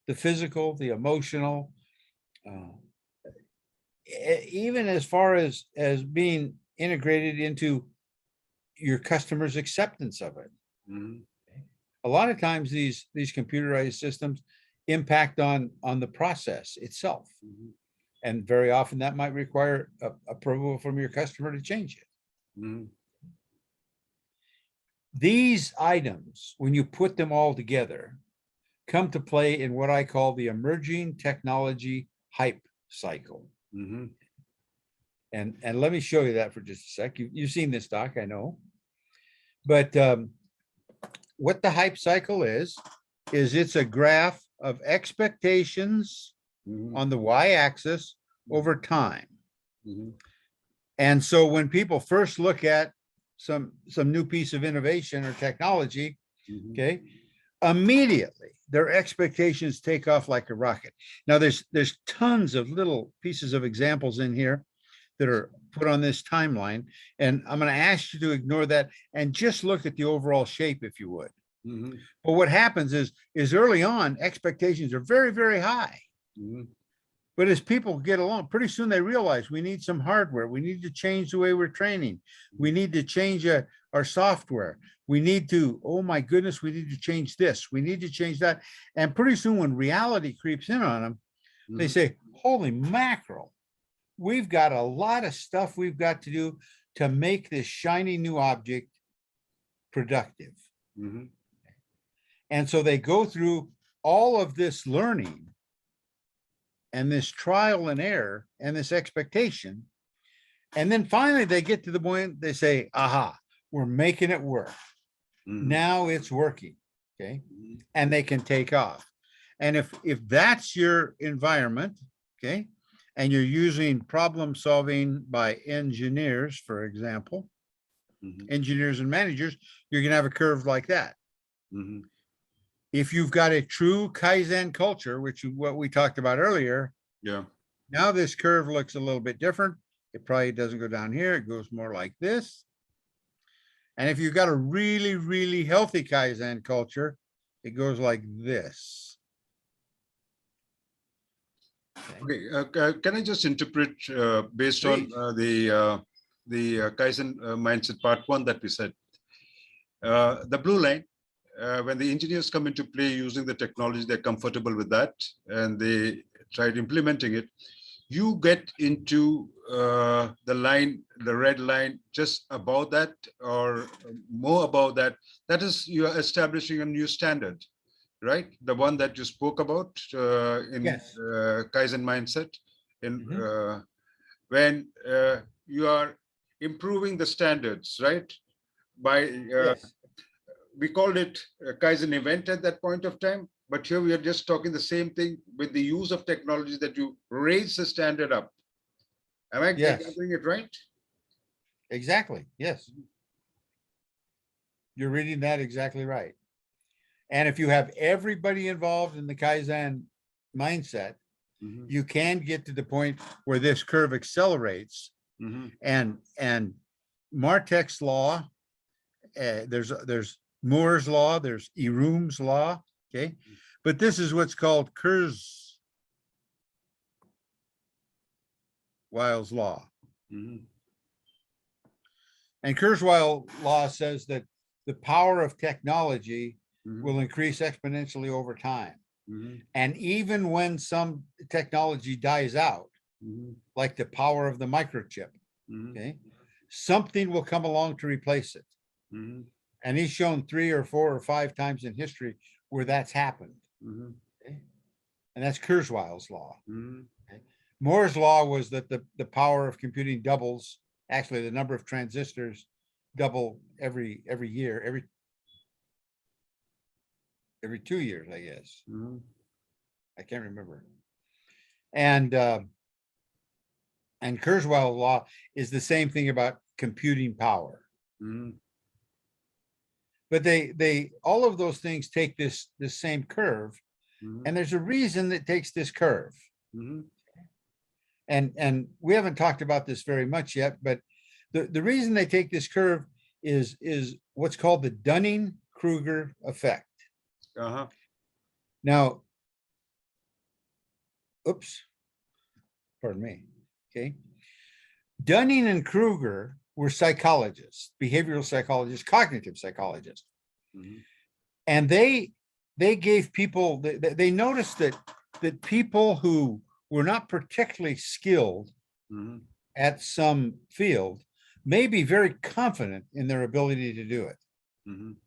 the physical, the emotional, even as far as being integrated into your customer's acceptance of it. A lot of times these computerized systems impact on the process itself. And very often that might require approval from your customer to change it. These items, when you put them all together, come to play in what I call the emerging technology hype cycle. And let me show you that for just a sec. You've seen this, Doc, I know. But what the hype cycle is it's a graph of expectations on the y-axis over time. And so when people first look at some new piece of innovation or technology, okay, immediately their expectations take off like a rocket. Now there's tons of little pieces of examples in here that are put on this timeline, and I'm going to ask you to ignore that and just look at the overall shape, if you would. Mhm. But what happens is early on, expectations are very, very high. Mhm. But as people get along, pretty soon they realize we need some hardware. We need to change the way we're training. We need to change our software. We need to, oh my goodness, we need to change this. We need to change that. And pretty soon when reality creeps in on them, they Mhm. say, holy mackerel, we've got a lot of stuff we've got to do to make this shiny new object productive. Mhm. And so they go through all of this learning and this trial and error and this expectation. And then finally they get to the point they say, aha, we're making it work. Mhm. Now it's working. Okay. Mhm. And they can take off. And if that's your environment, okay, and you're using problem solving by engineers, for example, Mhm. engineers and managers, you're going to have a curve like that. Mhm. If you've got a true Kaizen culture, which is what we talked about earlier, Yeah. now this curve looks a little bit different. It probably doesn't go down here. It goes more like this. And if you've got a really, really healthy Kaizen culture, it goes like this. Okay. Can I just interpret based on Please. the Kaizen mindset part one that we said? The blue line, when the engineers come into play using the technology, they're comfortable with that, and they tried implementing it. You get into the line, the red line, just above that or more above that. That is, you are establishing a new standard, right? The one that you spoke about in Yes. Kaizen mindset. In Mhm. when you are improving the standards, right? By Yes. we called it a Kaizen event at that point of time, but here we are just talking the same thing with the use of technology that you raise the standard up. Am I Yes. gathering it right? Exactly. Yes. You're reading that exactly right. And if you have everybody involved in the Kaizen mindset, Mhm. you can get to the point where this curve accelerates. Mhm. And Martech's law, there's Moore's law, there's Irum's law, okay? But this is what's called Kurzweil's law. Mhm. And Kurzweil's law says that the power of technology Mhm. will increase exponentially over time. Mhm. And even when some technology dies out, Mhm. like the power of the microchip, Mhm. okay, something will come along to replace it. Mhm. And he's shown 3 or 4 or 5 times in history where that's happened. Mhm. Okay? And that's Kurzweil's law. Mhm. Okay? Moore's law was that the power of computing doubles, actually the number of transistors double every year, every 2 years, I guess. Mhm. I can't remember. And Kurzweil's law is the same thing about computing power. Mhm. But they all of those things take this same curve, Mhm. and there's a reason that takes this curve. Mhm. And we haven't talked about this very much yet, but the reason they take this curve is what's called the Dunning-Kruger effect. Uh-huh. Now, oops, pardon me. Okay. Dunning and Kruger were psychologists, behavioral psychologists, cognitive psychologists. Mhm. And they gave people, they noticed that people who were not particularly skilled Mhm. at some field may be very confident in their ability to do it. Mhm.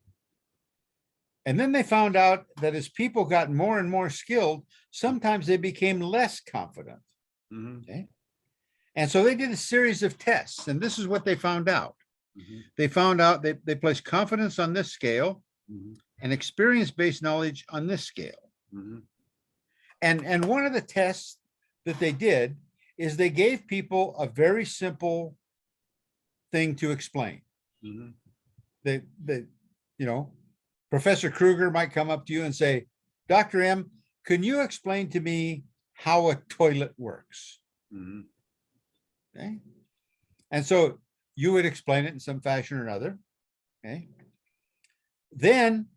And then they found out that as people got more and more skilled, sometimes they became less confident. Mhm. Okay. And so they did a series of tests, and this is what they found out. Mhm. They found out they placed confidence on this scale Mhm. and experience-based knowledge on this scale. Mhm. And one of the tests that they did is they gave people a very simple thing to explain. Mhm. They you know, Professor Kruger might come up to you and say, Dr. M, can you explain to me how a toilet works? Mhm. Okay. And so you would explain it in some fashion or another. Okay. Then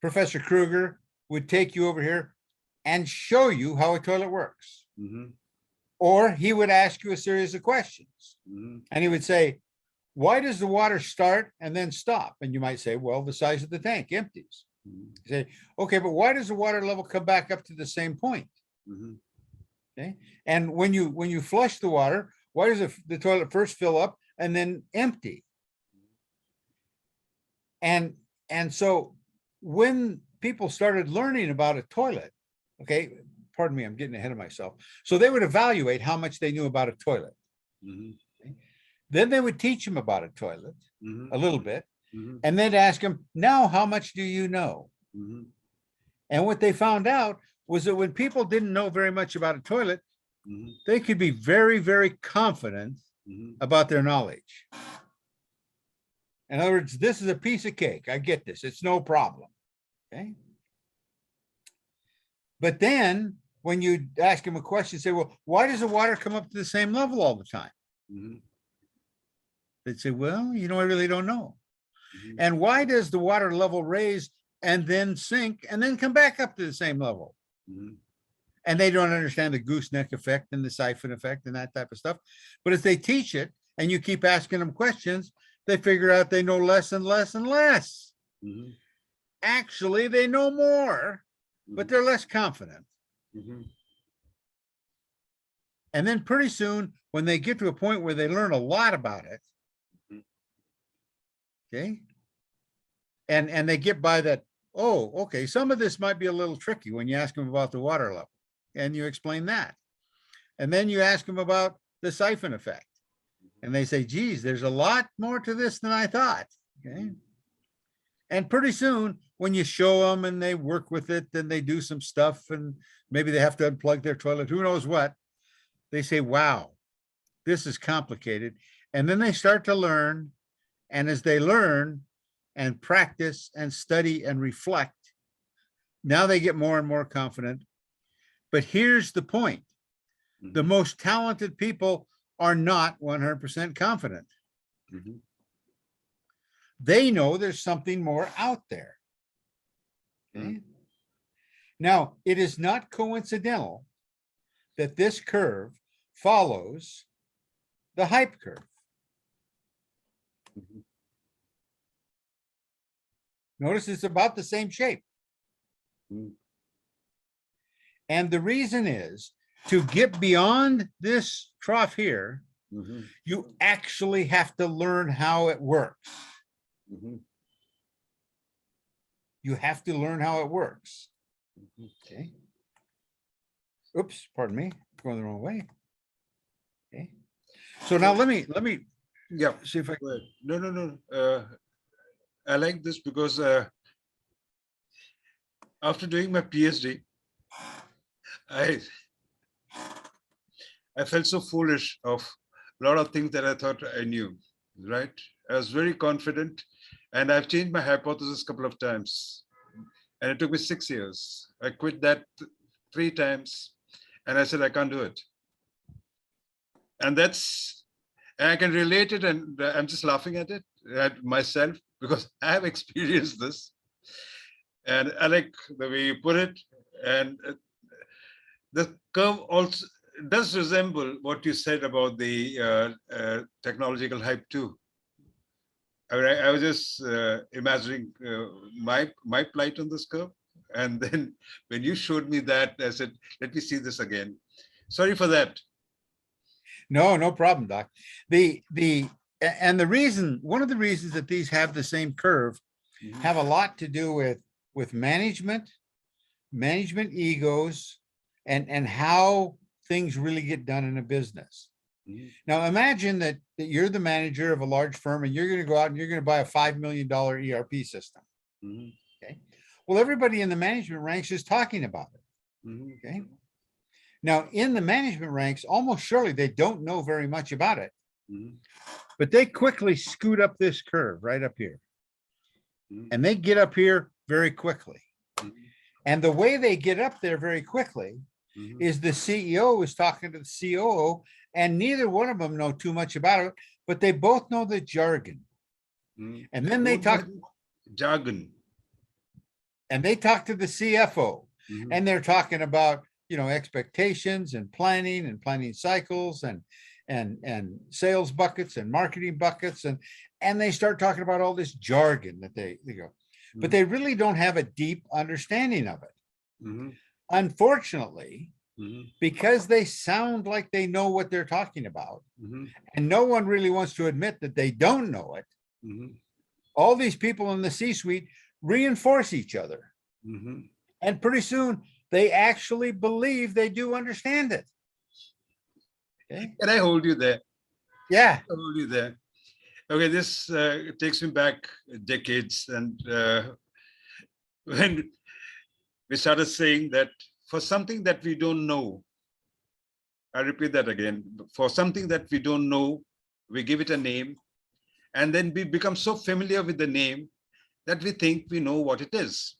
Professor Kruger would take you over here and show you how a toilet works. Or he would ask you a series of questions. And he would say, why does the water start and then stop? And you might say, well, the size of the tank empties. You say, okay, but why does the water level come back up to the same point? Okay. And when you flush the water, why does the toilet first fill up and then empty? And so when people started learning about a toilet, okay, pardon me, I'm getting ahead of myself. So they would evaluate how much they knew about a toilet. Okay? Then they would teach them about a toilet a little bit, and then ask them, now how much do you know? And what they found out was that when people didn't know very much about a toilet, they could be very, very confident about their knowledge. In other words, this is a piece of cake. I get this. It's no problem. Okay. But then when you ask them a question, say, well, why does the water come up to the same level all the time? They'd say, well, I really don't know. And why does the water level raise and then sink and then come back up to the same level? And they don't understand the gooseneck effect and the siphon effect and that type of stuff. But if they teach it and you keep asking them questions, they figure out they know less and less and less. Actually, they know more, but they're less confident. And then pretty soon, when they get to a point where they learn a lot about it, okay, and they get by that, oh, okay, some of this might be a little tricky when you ask them about the water level, and you explain that. And then you ask them about the siphon effect, and they say, geez, there's a lot more to this than I thought, okay? And pretty soon, when you show them and they work with it, then they do some stuff, and maybe they have to unplug their toilet, who knows what, they say, wow, this is complicated. And then they start to learn, and as they learn and practice and study and reflect, now they get more and more confident. But here's the point. The most talented people are not 100% confident. They know there's something more out there. Okay? Now, it is not coincidental that this curve follows the hype curve. Notice it's about the same shape. And the reason is, to get beyond this trough here, you actually have to learn how it works. You have to learn how it works. Okay. Oops, pardon me, going the wrong way. Okay. So now let me Yeah. see if I Well, no. I like this because after doing my PhD, I felt so foolish of a lot of things that I thought I knew, right? I was very confident, and I've changed my hypothesis a couple of times, and it took me 6 years. I quit that 3 times, and I said, I can't do it. And I can relate it, and I'm just laughing at it, at myself, because I have experienced this. And I like the way you put it. And the curve also does resemble what you said about the technological hype too. I was just imagining my plight on this curve. And then when you showed me that, I said, let me see this again. Sorry for that. No problem, Doc. And the reason, one of the reasons that these have the same curve have a lot to do with management egos, and how things really get done in a business. Now imagine that you're the manager of a large firm, and you're going to go out and you're going to buy a $5 million ERP system. Okay. Well, everybody in the management ranks is talking about it. Okay. Now, in the management ranks, almost surely they don't know very much about it, but they quickly scoot up this curve right up here. And they get up here very quickly. And the way they get up there very quickly is the CEO is talking to the COO, and neither one of them know too much about it, but they both know the jargon. And then they talk jargon. and they talk to the CFO, and they're talking about, expectations and planning cycles and sales buckets and marketing buckets. And they start talking about all this jargon that they go, but they really don't have a deep understanding of it. Unfortunately, because they sound like they know what they're talking about, and no one really wants to admit that they don't know it, all these people in the C-suite reinforce each other. And pretty soon they actually believe they do understand it. Okay. Can I hold you there? Yeah. I'll hold you there. Okay, this takes me back decades. And when we started saying that for something that we don't know, I repeat that again, for something that we don't know, we give it a name, and then we become so familiar with the name that we think we know what it is.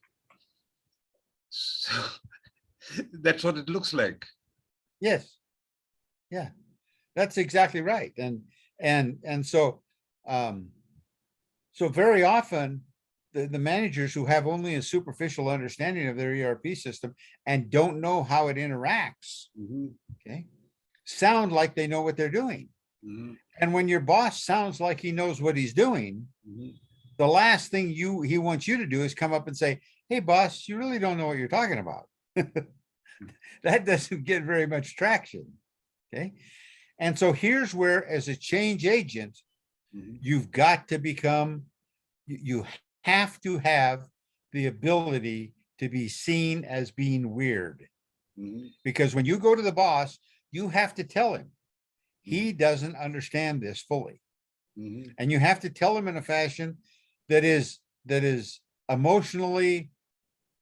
So that's what it looks like. Yes. Yeah, that's exactly right. And so very often the managers who have only a superficial understanding of their ERP system and don't know how it interacts, okay, sound like they know what they're doing. And when your boss sounds like he knows what he's doing, the last thing he wants you to do is come up and say, hey, boss, you really don't know what you're talking about. That doesn't get very much traction. Okay. And so here's where, as a change agent, you've got to become, you have to have the ability to be seen as being weird. Because when you go to the boss, you have to tell him he doesn't understand this fully. And you have to tell him in a fashion that is emotionally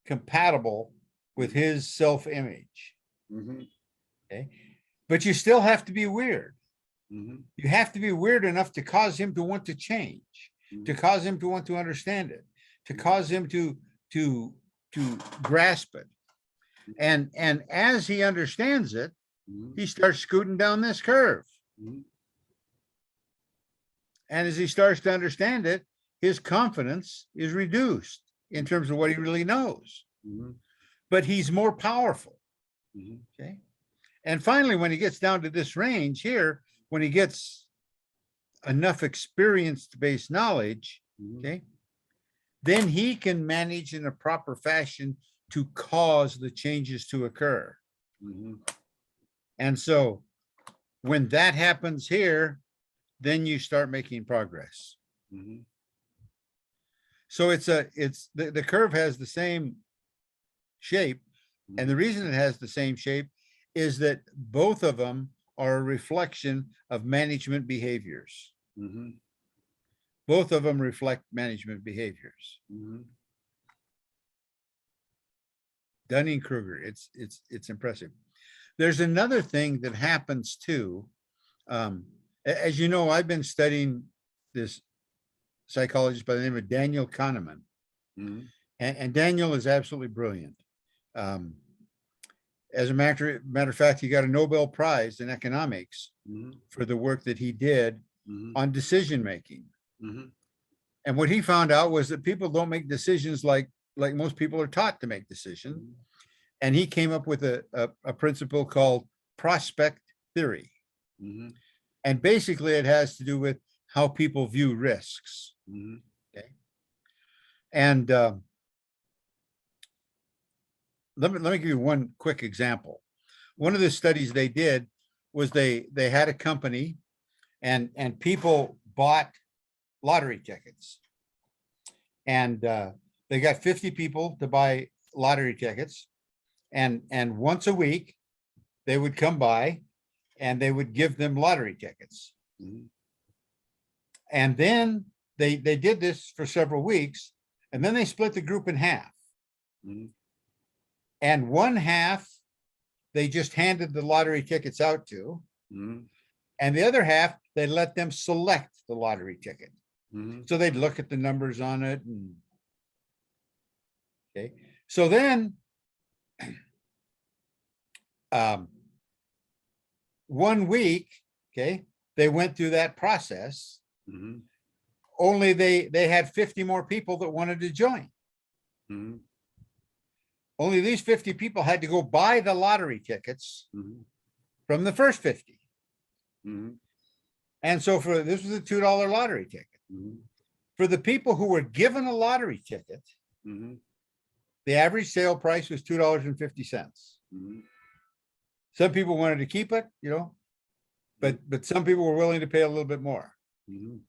compatible with his self-image. Okay. But you still have to be weird. You have to be weird enough to cause him to want to change, to cause him to want to understand it, to cause him to grasp it. And as he understands it, he starts scooting down this curve. And as he starts to understand it, his confidence is reduced in terms of what he really knows. But he's more powerful. Okay. And finally, when he gets down to this range here, when he gets enough experience-based knowledge, okay, then he can manage in a proper fashion to cause the changes to occur. And so when that happens here, then you start making progress. So the curve has the same shape. And the reason it has the same shape is that both of them are a reflection of management behaviors. Both of them reflect management behaviors. Dunning-Kruger, it's impressive. There's another thing that happens too. As you know, I've been studying this psychologist by the name of Daniel Kahneman. And Daniel is absolutely brilliant. As a matter of fact, he got a Nobel Prize in economics for the work that he did on decision making. And what he found out was that people don't make decisions like most people are taught to make decisions. And he came up with a principle called prospect theory. And basically it has to do with how people view risks. Okay. And let me give you one quick example. One of the studies they did was they had a company and people bought lottery tickets. And they got 50 people to buy lottery tickets. And once a week, they would come by and they would give them lottery tickets. And then they did this for several weeks, and then they split the group in half. And one half, they just handed the lottery tickets out to, and the other half, they let them select the lottery ticket. So they'd look at the numbers on it. And, okay. So then, 1 week, okay, they went through that process. Only they had 50 more people that wanted to join. only these 50 people had to go buy the lottery tickets Mhm. from the first 50. Mhm. And so for this was a $2 lottery ticket. Mhm. For the people who were given a lottery ticket, Mhm. the average sale price was $2.50. Mhm. Some people wanted to keep it, you know, but some people were willing to pay a little bit more. Mhm.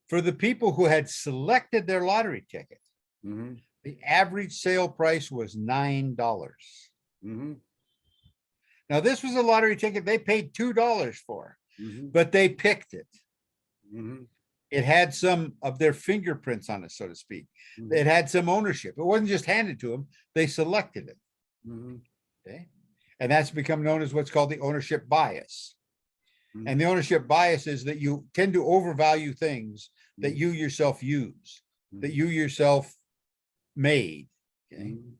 For the people who had selected their lottery ticket, Mhm. the average sale price was $9. Mhm. Now, this was a lottery ticket they paid $2 for, Mhm. but they picked it. Mhm. It had some of their fingerprints on it, so to speak. It had some ownership. It wasn't just handed to them, they selected it. Mhm. Okay. And that's become known as what's called the ownership bias. Mhm. And the ownership bias is that you tend to overvalue things that you yourself use, that you yourself made. Okay. Mhm.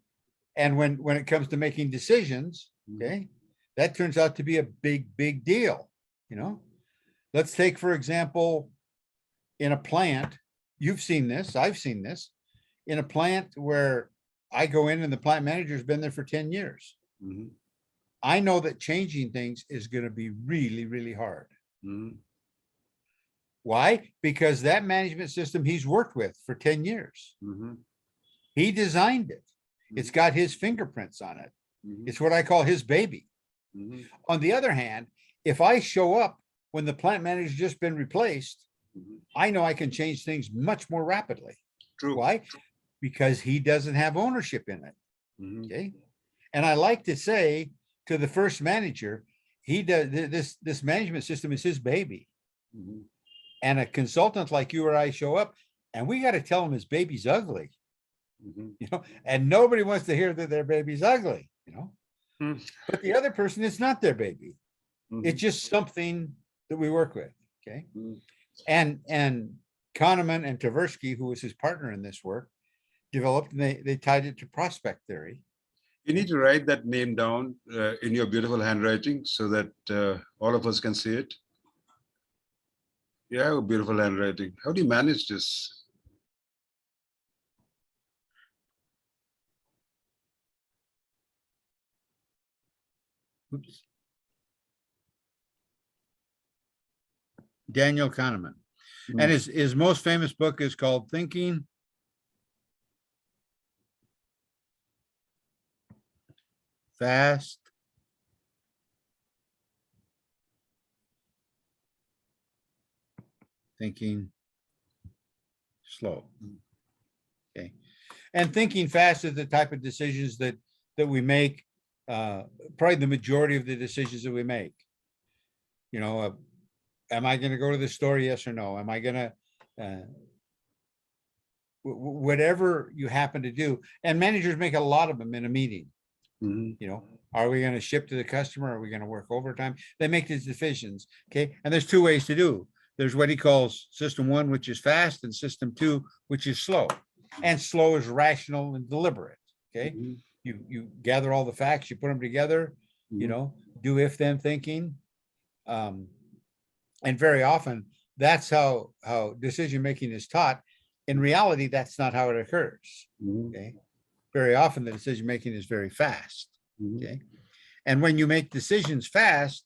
And when it comes to making decisions, okay, that turns out to be a big deal. You know, let's take, for example, in a plant, you've seen this, I've seen this, in a plant where I go in and the plant manager's been there for 10 years. Mhm. I know that changing things is going to be really hard. Mhm. Why? Because that management system he's worked with for 10 years. Mhm. He designed it. It's got his fingerprints on it. Mhm. It's what I call his baby. Mhm. On the other hand, if I show up when the plant manager's just been replaced, Mhm. I know I can change things much more rapidly. True. Why? Because he doesn't have ownership in it. Mhm. Okay. And I like to say to the first manager, he does this management system is his baby. Mhm. And a consultant like you or I show up and we got to tell him his baby's ugly, Mhm. you know, and nobody wants to hear that their baby's ugly, you know. Mhm. But the other person, it's not their baby. It's just something that we work with. Okay. Mhm. And Kahneman and Tversky, who was his partner in this work, developed, and they tied it to prospect theory. You need to write that name down in your beautiful handwriting so that all of us can see it. You have a beautiful handwriting. How do you manage this? Oops. Daniel Kahneman. And his most famous book is called Thinking Fast, Thinking Slow. Okay. And thinking fast is the type of decisions that we make, probably the majority of the decisions that we make. You know, am I going to go to the store? Yes or no? Am I going to, whatever you happen to do, and managers make a lot of them in a meeting. Mhm. You know, are we going to ship to the customer? Are we going to work overtime? They make these decisions. Okay. And there's two ways to do. There's what he calls system one, which is fast, and system two, which is slow. And slow is rational and deliberate. Okay. Mhm. You gather all the facts, you put them together, you know, do if then thinking. And very often that's how decision making is taught. In reality, that's not how it occurs. Mhm. Okay. Very often the decision making is very fast. Mhm. Okay. And when you make decisions fast,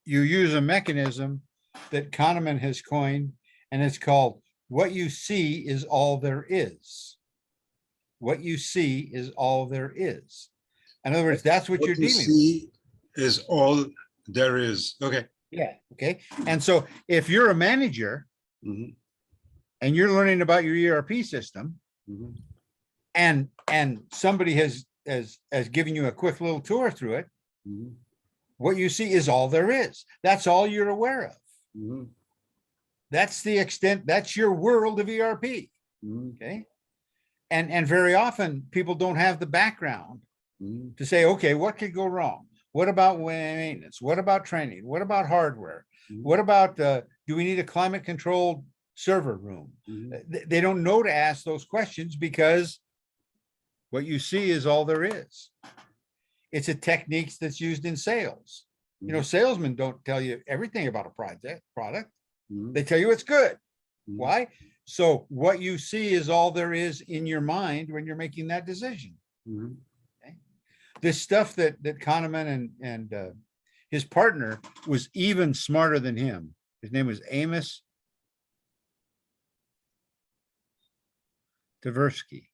you use a mechanism that Kahneman has coined, and it's called what you see is all there is. What you see is all there is. In other words, that's what you're What you dealing with. see is all there is. Okay. Yeah. Okay. And so if you're a manager Mhm. and you're learning about your ERP system, Mhm. and somebody has given you a quick little tour through it, Mhm. what you see is all there is. That's all you're aware of. Mhm. That's the extent, that's your world of ERP. Mhm. Okay. And very often people don't have the background Mhm. to say, okay, what could go wrong? What about maintenance? What about training? What about hardware? Mhm. What about, do we need a climate controlled server room? Mhm. They don't know to ask those questions because what you see is all there is. It's a technique that's used in sales. You know, salesmen don't tell you everything about a product. Mhm. They tell you it's good. Mhm. Why? So what you see is all there is in your mind when you're making that decision. Mhm. Okay? This stuff that Kahneman and his partner was even smarter than him. His name was Amos Tversky.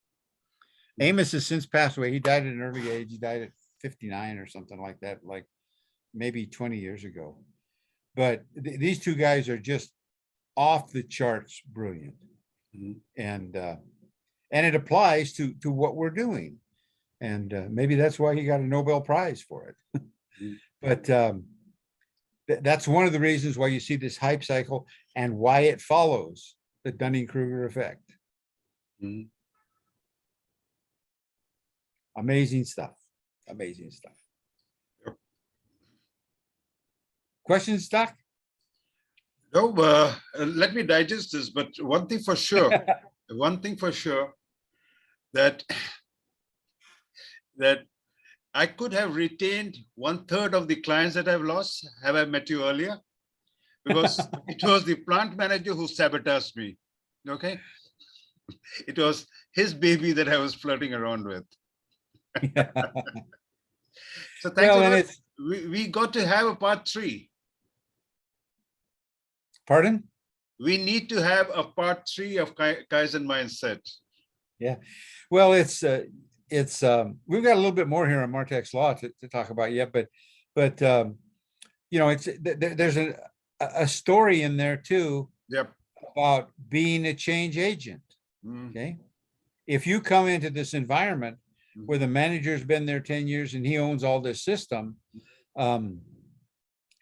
Amos has since passed away. He died at an early age. He died at 59 or something like that, like maybe 20 years ago. But these two guys are just off the charts brilliant. Mhm. And it applies to what we're doing. And maybe that's why he got a Nobel Prize for it. Mhm. But that's one of the reasons why you see this hype cycle and why it follows the Dunning-Kruger effect. Mhm. Amazing stuff. Amazing stuff. Yep. Questions, Doc? No, let me digest this, but one thing for sure, that I could have retained 1/3 of the clients that I've lost, have I met you earlier? Because it was the plant manager who sabotaged me. Okay. It was his baby that I was flirting around with. So thanks Well, a and lot. it's, We got to have a part 3. pardon? We need to have a part 3 of Kaizen mindset. Yeah. Well, it's we've got a little bit more here on Martech's law to talk about yet, but you know, it's there's a story in there too. Yep. About being a change agent. Mm. Okay. If you come into this environment where the manager's been there 10 years and he owns all this system,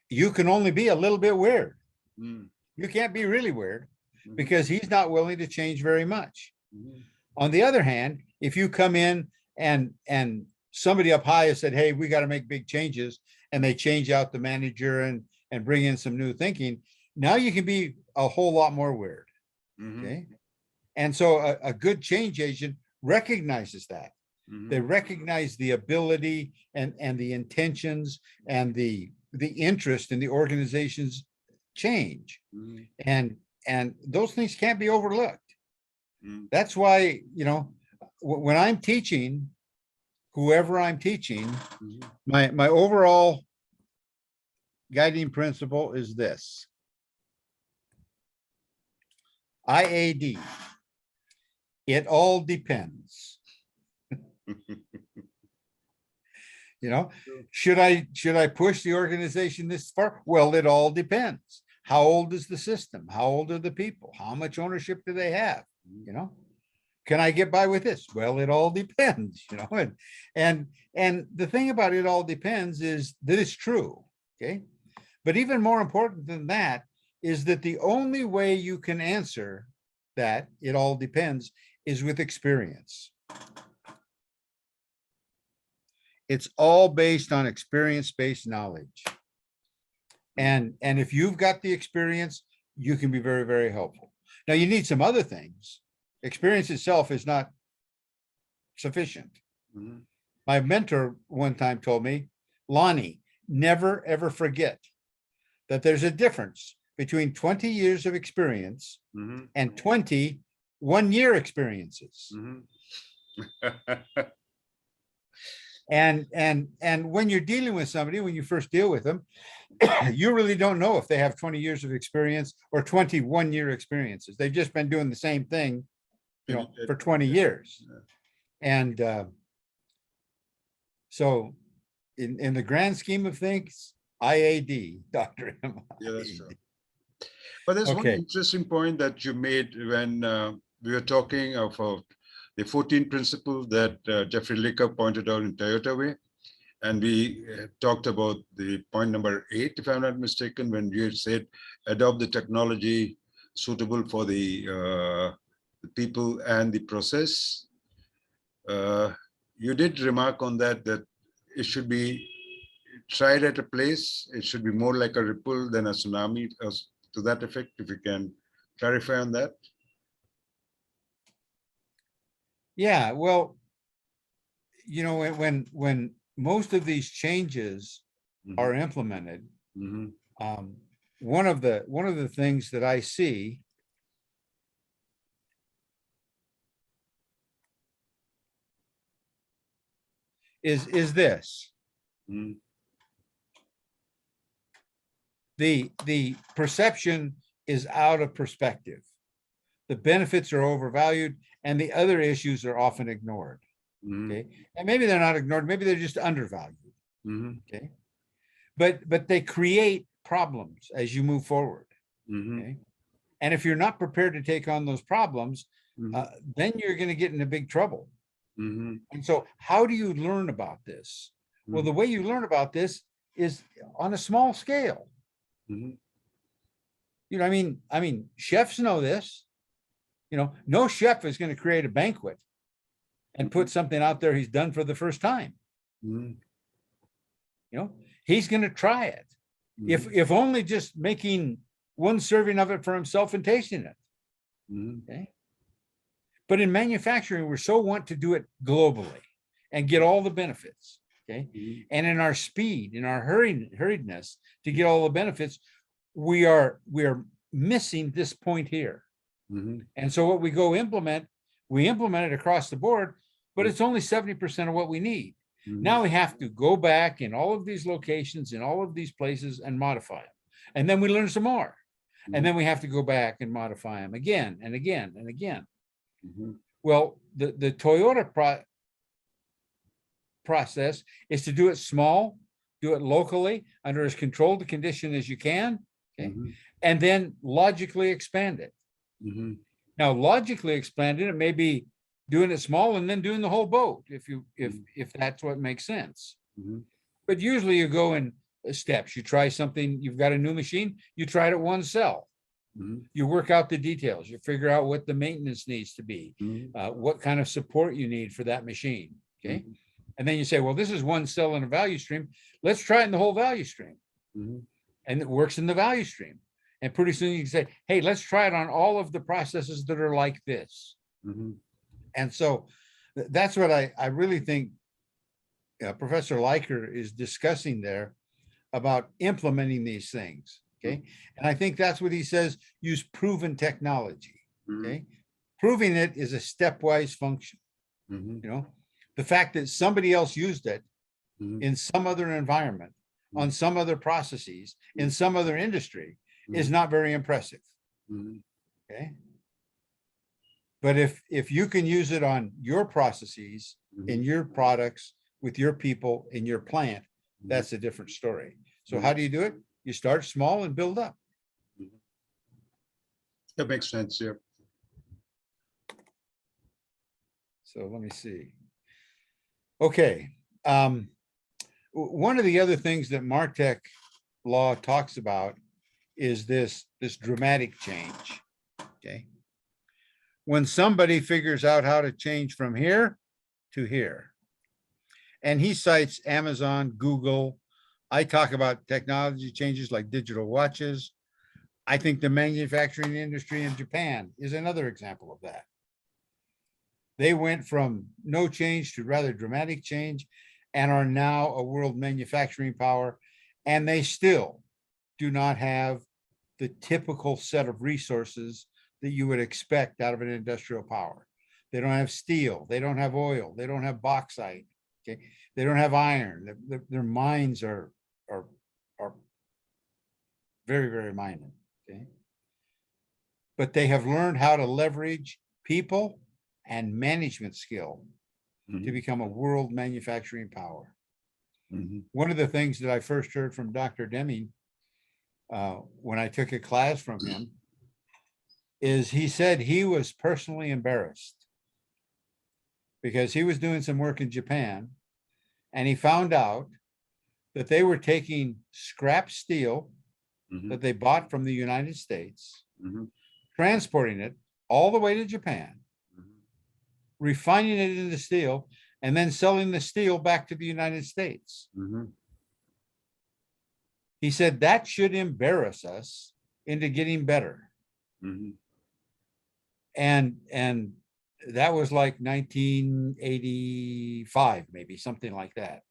you can only be a little bit weird. Mm. You can't be really weird Mhm. because he's not willing to change very much. Mhm. On the other hand, if you come in and somebody up high has said, hey, we got to make big changes, and they change out the manager and bring in some new thinking, now you can be a whole lot more weird. Mhm. Okay. And so a good change agent recognizes that. Mhm. They recognize the ability and the intentions and the interest in the organization's change. Mhm. And those things can't be overlooked. Mhm. That's why, you know, when I'm teaching, whoever I'm teaching, Mhm. my overall guiding principle is this. IAD. It all depends. You know, should I push the organization this far? Well, it all depends. How old is the system? How old are the people? How much ownership do they have? You know, can I get by with this? Well, it all depends, you know, and the thing about it all depends is that it's true. Okay. But even more important than that is that the only way you can answer that it all depends is with experience. It's all based on experience-based knowledge. And if you've got the experience, you can be very, very helpful. Now you need some other things. Experience itself is not sufficient. Mhm. My mentor one time told me, Lonnie, never ever forget that there's a difference between 20 years of experience Mhm. and 20 one-year experiences. Mhm. And when you're dealing with somebody, when you first deal with them, you really don't know if they have 20 years of experience or 21-year experiences. They've just been doing the same thing, you know, for 20 years. And so in the grand scheme of things, IAD, Dr. M. Yeah, that's true. But there's one Okay. interesting point that you made when we were talking of the 14 principles that Jeffrey Licker pointed out in Toyota Way. And we talked about the point number 8, if I'm not mistaken, when you said adopt the technology suitable for the people and the process. You did remark on that it should be tried at a place. It should be more like a ripple than a tsunami, to that effect, if you can clarify on that. Yeah, well, you know, when most of these changes are implemented, one of the things that I see is this. Mm, The perception is out of perspective. The benefits are overvalued and the other issues are often ignored. mm, Okay. And maybe they're not ignored, maybe they're just undervalued. mhm, Okay. But they create problems as you move forward. mhm, Okay. And if you're not prepared to take on those problems, mhm, then you're going to get into big trouble. mhm, And so how do you learn about this? Well, mhm, the way you learn about this is on a small scale. mhm, You know, I mean, chefs know this. You know, no chef is going to create a banquet and put something out there he's done for the first time. mhm, You know, he's going to try it. mhm, If only just making one serving of it for himself and tasting it. mhm, Okay. But in manufacturing, we're so want to do it globally and get all the benefits. Okay. mhm, And in our speed, in our hurriedness to get all the benefits, we are missing this point here. mhm, And so what we implement it across the board, but it's only 70% of what we need. mhm, Now we have to go back in all of these locations, in all of these places and modify them. And then we learn some more. And then we have to go back and modify them again and again and again. mhm, Well, the Toyota process is to do it small, do it locally under as controlled a condition as you can, okay? mhm, And then logically expand it. mhm, Now, logically expanded, it may be doing it small and then doing the whole boat, if that's what makes sense. mhm, But usually you go in steps. You try something, you've got a new machine, you try it at one cell. mhm, You work out the details, you figure out what the maintenance needs to be, mhm, what kind of support you need for that machine, okay? mhm, And then you say, well, this is one cell in a value stream. Let's try it in the whole value stream. mhm, And it works in the value stream. And pretty soon you can say, hey, let's try it on all of the processes that are like this. mhm, And so that's what I really think Professor Leiker is discussing there about implementing these things. Okay. And I think that's what he says, use proven technology. Okay. Proving it is a stepwise function. mhm, You know, the fact that somebody else used it mhm, in some other environment, on some other processes, in some other industry is not very impressive. mhm, Okay. But if you can use it on your processes, in your products, with your people, in your plant, that's a different story. So how do you do it? You start small and build up. That makes sense, yeah. So let me see. Okay. One of the other things that Martech law talks about is this dramatic change. Okay. When somebody figures out how to change from here to here. And he cites Amazon, Google. I talk about technology changes like digital watches. I think the manufacturing industry in Japan is another example of that. They went from no change to rather dramatic change and are now a world manufacturing power. And they still do not have the typical set of resources that you would expect out of an industrial power. They don't have steel, they don't have oil, they don't have bauxite, okay? They don't have iron. Their mines are very, very minor, okay? But they have learned how to leverage people and management skill to become a world manufacturing power. One of the things that I first heard from Dr. Deming when I took a class from him is he said he was personally embarrassed because he was doing some work in Japan and he found out that they were taking scrap steel that they bought from the United States, transporting it all the way to Japan, refining it into steel, and then selling the steel back to the United States. He said that should embarrass us into getting better. And that was like 1985, maybe something like that.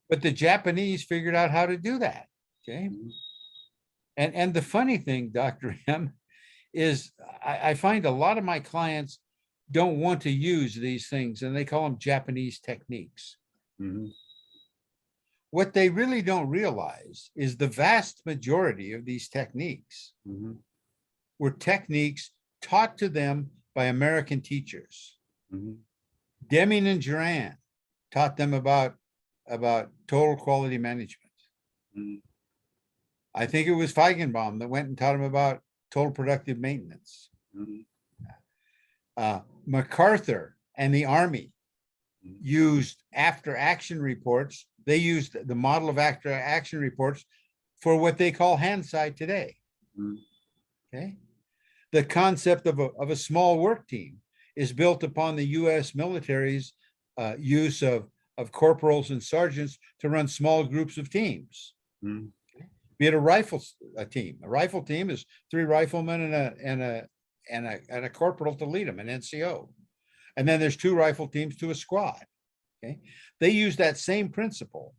But the Japanese figured out how to do that. Okay. And the funny thing, Dr. M, is I find a lot of my clients don't want to use these things and they call them Japanese techniques. Mhm. What they really don't realize is the vast majority of these techniques Mhm. were techniques taught to them by American teachers. Mhm. Deming and Duran taught them about total quality management. Mhm. I think it was Feigenbaum that went and taught them about total productive maintenance. Mhm. MacArthur and the Army Mhm. used after action reports. They used the model of after action reports for what they call hindsight today. Mhm. Okay. The concept of a small work team is built upon the US military's use of corporals and sergeants to run small groups of teams. Mhm. Be it a team. A rifle team is 3 riflemen and a corporal to lead them, an NCO. And then there's 2 rifle teams to a squad. Okay. They use that same principle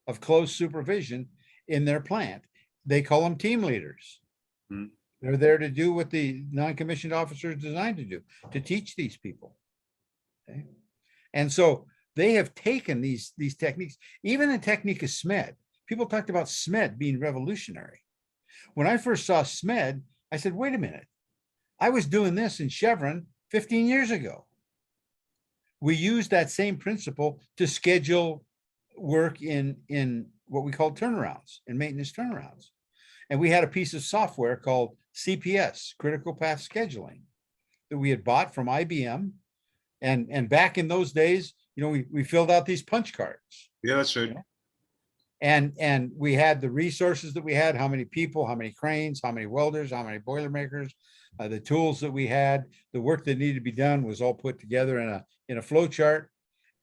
of close supervision in their plant. They call them team leaders. Mhm. They're there to do what the non-commissioned officer is designed to do, to teach these people. Okay. And so they have taken these techniques, even the technique of SMED. People talked about SMED being revolutionary. When I first saw SMED, I said, wait a minute. I was doing this in Chevron 15 years ago. We used that same principle to schedule work in what we call turnarounds, in maintenance turnarounds. And we had a piece of software called CPS, Critical Path Scheduling, that we had bought from IBM. And back in those days, we filled out these punch cards. Yeah, that's right. And we had the resources that we had, how many people, how many cranes, how many welders, how many boilermakers, the tools that we had, the work that needed to be done was all put together in a flow chart.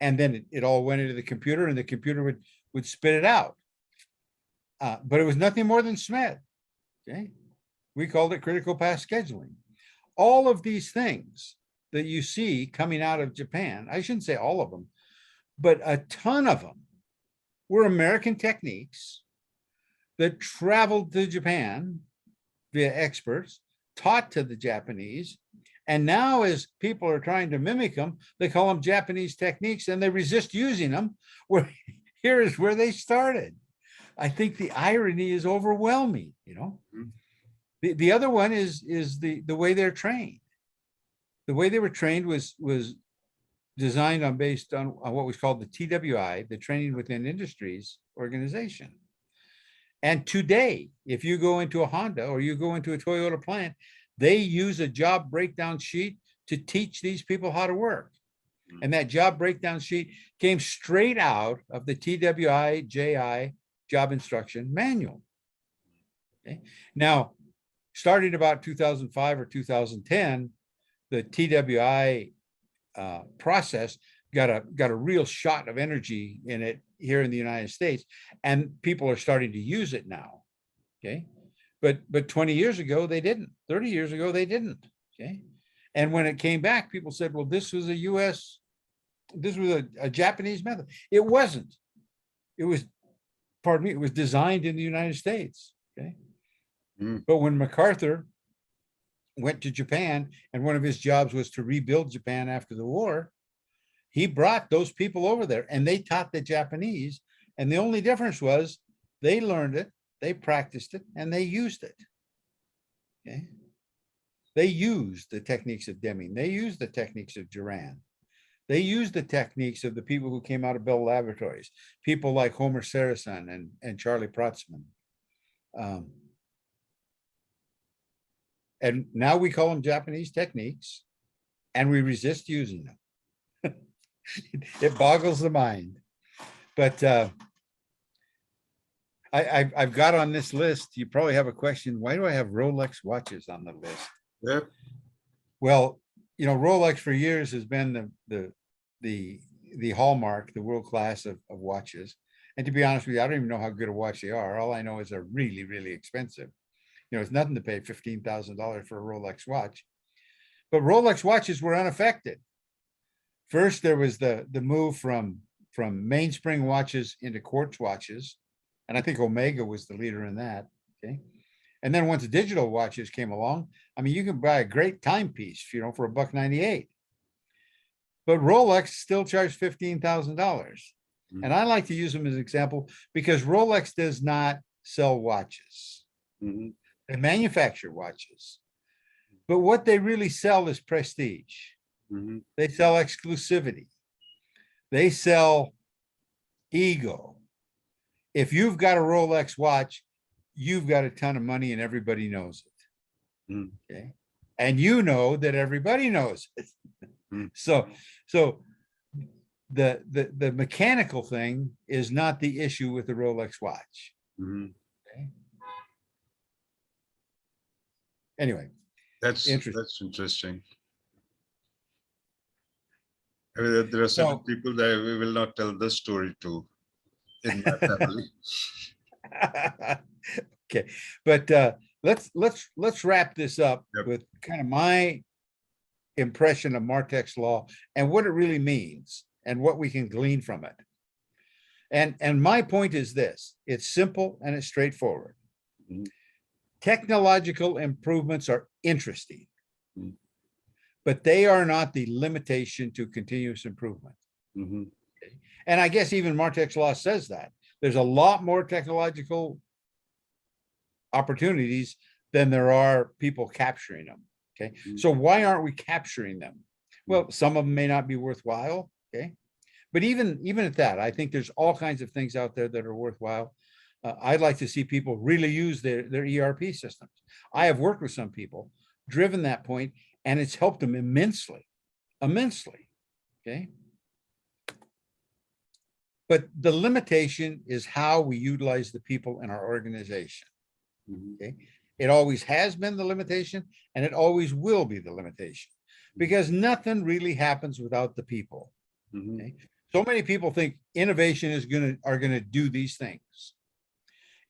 And then it all went into the computer, and the computer would spit it out. But it was nothing more than SMED. Okay. We called it critical path scheduling. All of these things that you see coming out of Japan, I shouldn't say all of them, but a ton of them were American techniques that traveled to Japan via experts, taught to the Japanese. And now, as people are trying to mimic them, they call them Japanese techniques and they resist using them. Where here is where they started. I think the irony is overwhelming, Mhm. The other one is the way they're trained. The way they were trained was designed based on what was called the TWI, the Training Within Industries organization. And today, if you go into a Honda or you go into a Toyota plant, they use a job breakdown sheet to teach these people how to work. And that job breakdown sheet came straight out of the TWI JI job instruction manual. Okay. Now, starting about 2005 or 2010, the TWI process got a real shot of energy in it here in the United States, and people are starting to use it now. Okay. But 20 years ago, they didn't. 30 years ago, they didn't. Okay. And when it came back, people said, well, this was a Japanese method. It wasn't. It was, pardon me, it was designed in the United States. Okay. Mhm. But when MacArthur went to Japan, and one of his jobs was to rebuild Japan after the war, he brought those people over there and they taught the Japanese. And the only difference was they learned it, they practiced it, and they used it. Okay. They used the techniques of Deming. They used the techniques of Duran. They used the techniques of the people who came out of Bell Laboratories, people like Homer Sarason and Charlie Protzman. And now we call them Japanese techniques, and we resist using them. It boggles the mind. But I've got on this list, you probably have a question, why do I have Rolex watches on the list? Yep. Well, Rolex for years has been the hallmark, the world class of watches. And to be honest with you, I don't even know how good a watch they are. All I know is they're really, really expensive. It's nothing to pay $15,000 for a Rolex watch. But Rolex watches were unaffected. First, there was the move from mainspring watches into quartz watches. And I think Omega was the leader in that. Okay. And then once digital watches came along, I mean, you can buy a great timepiece, for $1.98. But Rolex still charged $15,000. And I like to use them as an example because Rolex does not sell watches. They manufacture watches. But what they really sell is prestige. They sell exclusivity. They sell ego. If you've got a Rolex watch, you've got a ton of money and everybody knows it. Okay. And you know that everybody knows it. So the mechanical thing is not the issue with the Rolex watch. Okay. Anyway, that's interesting. I mean, there are certain people that we will not tell this story to in my family. Okay, but let's wrap this up with kind of my impression of Martech's law and what it really means and what we can glean from it. And my point is this: it's simple and it's straightforward. Technological improvements are interesting, but they are not the limitation to continuous improvement. Okay? And I guess even Martech's law says that. There's a lot more technological opportunities than there are people capturing them. Okay. So why aren't we capturing them? Well, some of them may not be worthwhile. Okay. But even at that, I think there's all kinds of things out there that are worthwhile. I'd like to see people really use their ERP systems. I have worked with some people, driven that point, and it's helped them immensely. Okay. But the limitation is how we utilize the people in our organization. Okay. It always has been the limitation, and it always will be the limitation, because nothing really happens without the people. Okay. So many people think innovation are gonna do these things.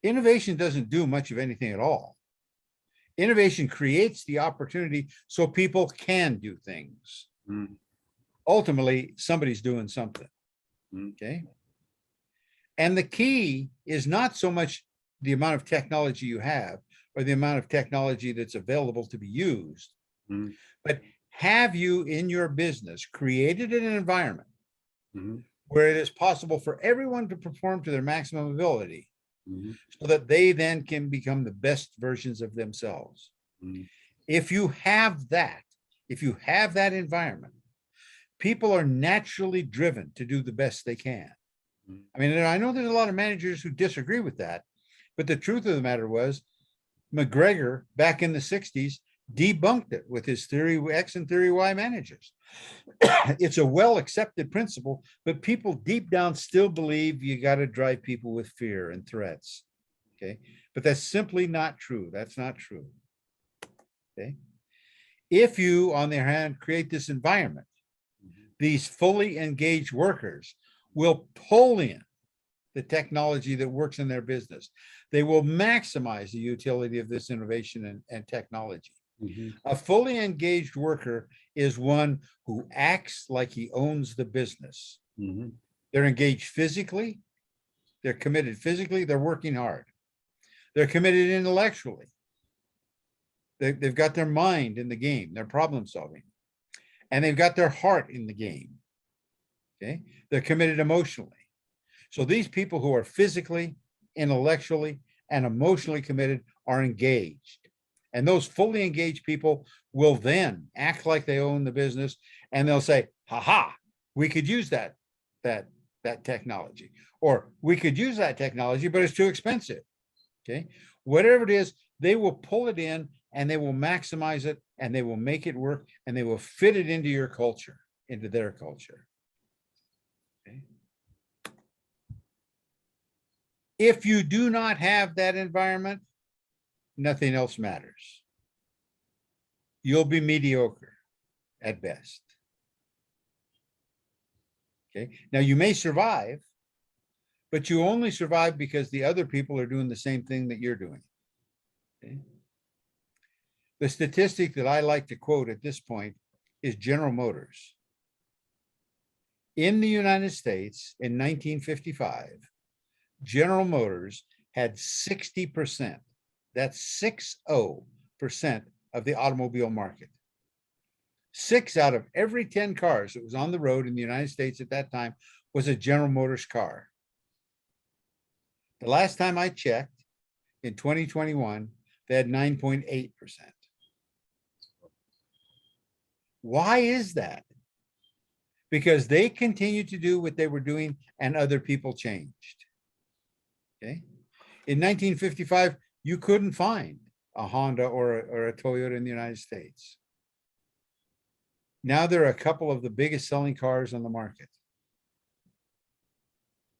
Innovation doesn't do much of anything at all. Innovation creates the opportunity so people can do things. Ultimately, somebody's doing something. Okay. And the key is not so much the amount of technology you have or the amount of technology that's available to be used, but have you in your business created an environment where it is possible for everyone to perform to their maximum ability, so that they then can become the best versions of themselves. If you have that environment, people are naturally driven to do the best they can. I mean, I know there's a lot of managers who disagree with that, but the truth of the matter was McGregor back in the 60s debunked it with his theory X and theory Y managers. It's a well-accepted principle, but people deep down still believe you got to drive people with fear and threats. Okay. But that's simply not true. That's not true. Okay. If you, on the other hand, create this environment, these fully engaged workers will pull in the technology that works in their business. They will maximize the utility of this innovation and technology. A fully engaged worker is one who acts like he owns the business. They're engaged physically. They're committed physically. They're working hard. They're committed intellectually. They've got their mind in the game. They're problem solving. And they've got their heart in the game. Okay. They're committed emotionally. So these people who are physically, intellectually, and emotionally committed are engaged. And those fully engaged people will then act like they own the business, and they'll say, ha, we could use that technology, or we could use that technology, but it's too expensive. Okay. Whatever it is, they will pull it in and they will maximize it and they will make it work and they will fit it into your culture, into their culture. Okay. If you do not have that environment, nothing else matters. You'll be mediocre at best. Okay. Now you may survive, but you only survive because the other people are doing the same thing that you're doing. Okay. The statistic that I like to quote at this point is General Motors. In the United States in 1955, General Motors had 60%. That's 60% of the automobile market. 6 out of every 10 cars that was on the road in the United States at that time was a General Motors car. The last time I checked, in 2021, they had 9.8%. Why is that? Because they continued to do what they were doing and other people changed. Okay. In 1955, you couldn't find a Honda or a Toyota in the United States. Now there are a couple of the biggest selling cars on the market.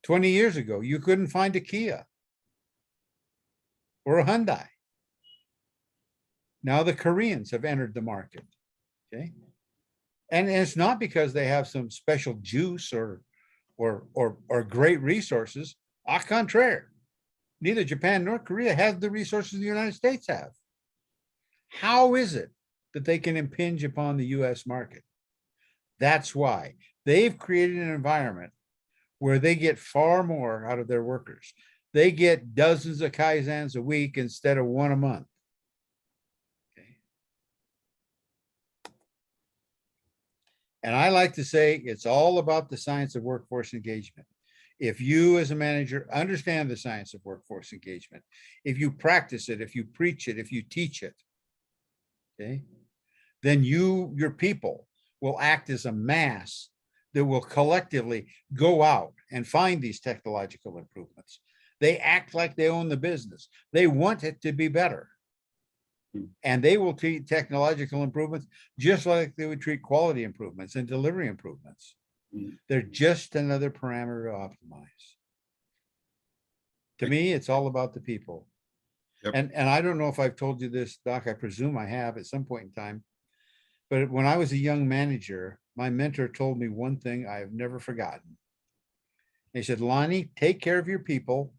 20 years ago, you couldn't find a Kia or a Hyundai. Now the Koreans have entered the market. Okay. And it's not because they have some special juice or great resources. Au contraire, neither Japan nor Korea have the resources the United States have. How is it that they can impinge upon the US market? That's why they've created an environment where they get far more out of their workers. They get dozens of Kaizens a week instead of one a month. Okay. And I like to say it's all about the science of workforce engagement. If you as a manager understand the science of workforce engagement, if you practice it, if you preach it, if you teach it, okay, then your people will act as a mass that will collectively go out and find these technological improvements. They act like they own the business. They want it to be better. And they will treat technological improvements just like they would treat quality improvements and delivery improvements. They're just another parameter to optimize. To me, it's all about the people. Yep. And I don't know if I've told you this, Doc, I presume I have at some point in time. But when I was a young manager, my mentor told me one thing I have never forgotten. He said, Lonnie, take care of your people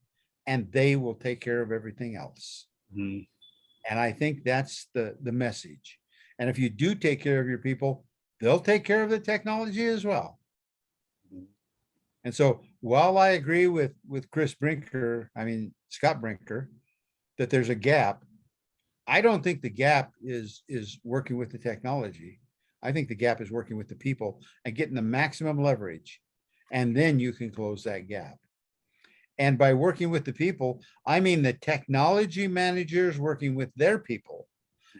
and they will take care of everything else. Mm. And I think that's the message. And if you do take care of your people, they'll take care of the technology as well. And so while I agree with Scott Brinker, that there's a gap, I don't think the gap is working with the technology. I think the gap is working with the people and getting the maximum leverage. And then you can close that gap. And by working with the people, I mean the technology managers working with their people,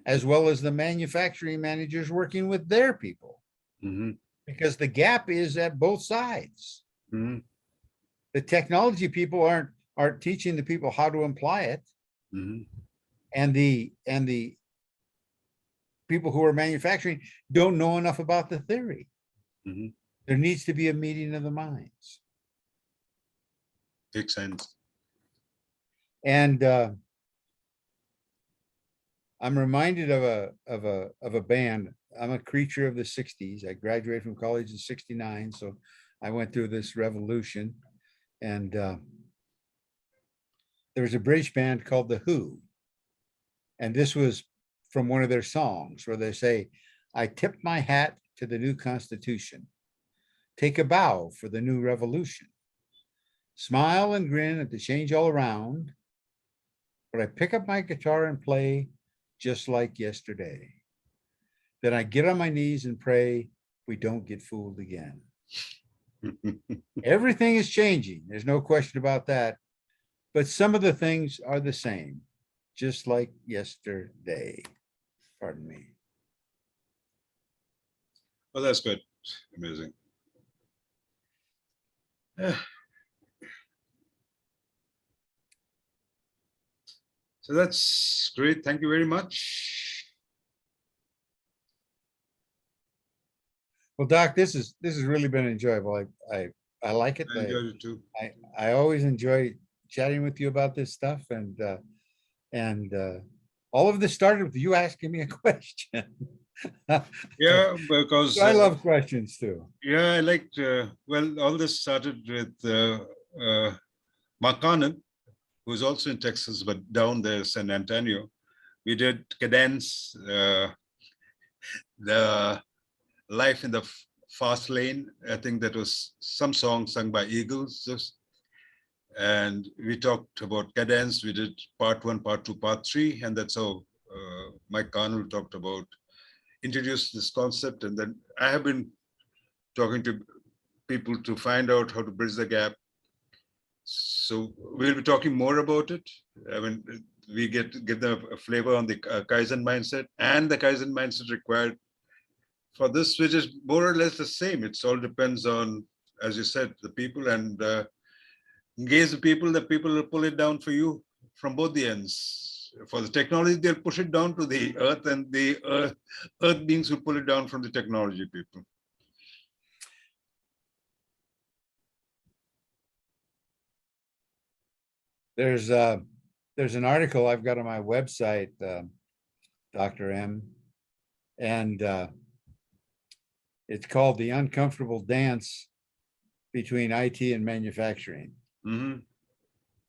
as well as the manufacturing managers working with their people. Mm-hmm. Because the gap is at both sides. Mm-hmm. The technology people aren't teaching the people how to apply it. Mm-hmm. And the people who are manufacturing don't know enough about the theory. Mm-hmm. There needs to be a meeting of the minds. Makes sense. And I'm reminded of a band. I'm a creature of the 60s. I graduated from college in 69, so I went through this revolution. And there was a British band called The Who. And this was from one of their songs where they say, I tip my hat to the new Constitution. Take a bow for the new revolution. Smile and grin at the change all around. But I pick up my guitar and play just like yesterday. Then I get on my knees and pray we don't get fooled again. Everything is changing. There's no question about that. But some of the things are the same, just like yesterday. Pardon me. Well, that's good. Amazing. So that's great. Thank you very much. Well, Doc, this has really been enjoyable. I like it. I enjoyed it too. I always enjoy chatting with you about this stuff, and all of this started with you asking me a question. Yeah, because I love questions too. Yeah, I liked. Well, all this started with Mark Carnell, who's also in Texas, but down there, San Antonio. We did CADENCE, the Life in the Fast Lane. I think that was some song sung by Eagles. And we talked about CADENCE. We did part 1, part 2, part 3. And that's how Mike Carnell talked about, introduced this concept. And then I have been talking to people to find out how to bridge the gap. So we'll be talking more about it. I mean, we give them a flavor on the Kaizen mindset and the Kaizen mindset required for this, which is more or less the same. It all depends on, as you said, the people, and engage the people will pull it down for you from both the ends. For the technology, they'll push it down to the earth, and the earth beings will pull it down from the technology people. There's an article I've got on my website, Dr. M, and it's called The Uncomfortable Dance Between IT and Manufacturing. Mm-hmm.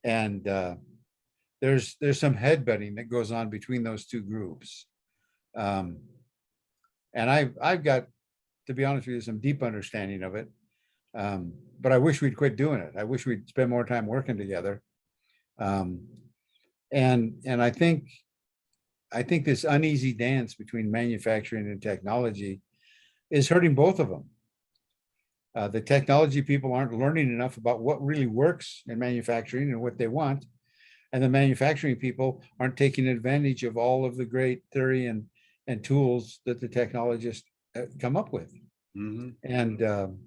And there's some headbutting that goes on between those two groups. And I've got, to be honest with you, some deep understanding of it. But I wish we'd quit doing it. I wish we'd spend more time working together. And I think this uneasy dance between manufacturing and technology is hurting both of them. The technology people aren't learning enough about what really works in manufacturing and what they want. And the manufacturing people aren't taking advantage of all of the great theory and tools that the technologists come up with. Mm-hmm. And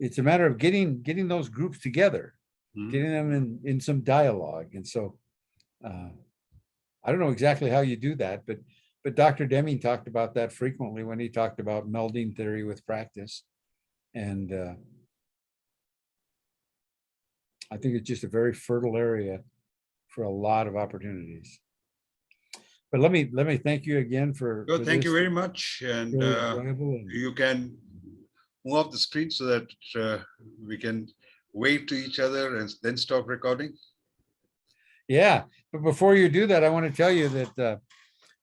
it's a matter of getting those groups together, Mm-hmm. getting them in some dialogue. And so I don't know exactly how you do that, but Dr. Deming talked about that frequently when he talked about melding theory with practice. And I think it's just a very fertile area for a lot of opportunities. But let me thank you again for. Oh, thank you very much. And really you can move off the screen so that we can wave to each other and then stop recording. Yeah, but before you do that, I want to tell you that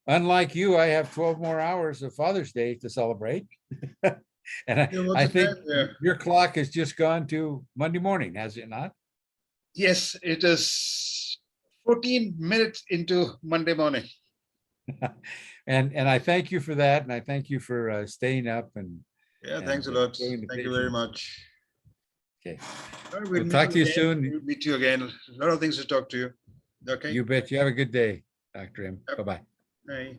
unlike you, I have 12 more hours of Father's Day to celebrate. And I think your clock has just gone to Monday morning, has it not? Yes, it is 14 minutes into Monday morning. And I thank you for that. And I thank you for staying up and. Yeah, thanks a lot. Thank you very much. Okay. Right, We'll talk to you soon. We'll meet you again. A lot of things to talk to you. Okay. You bet. You have a good day, Dr. M. Bye-bye. Bye.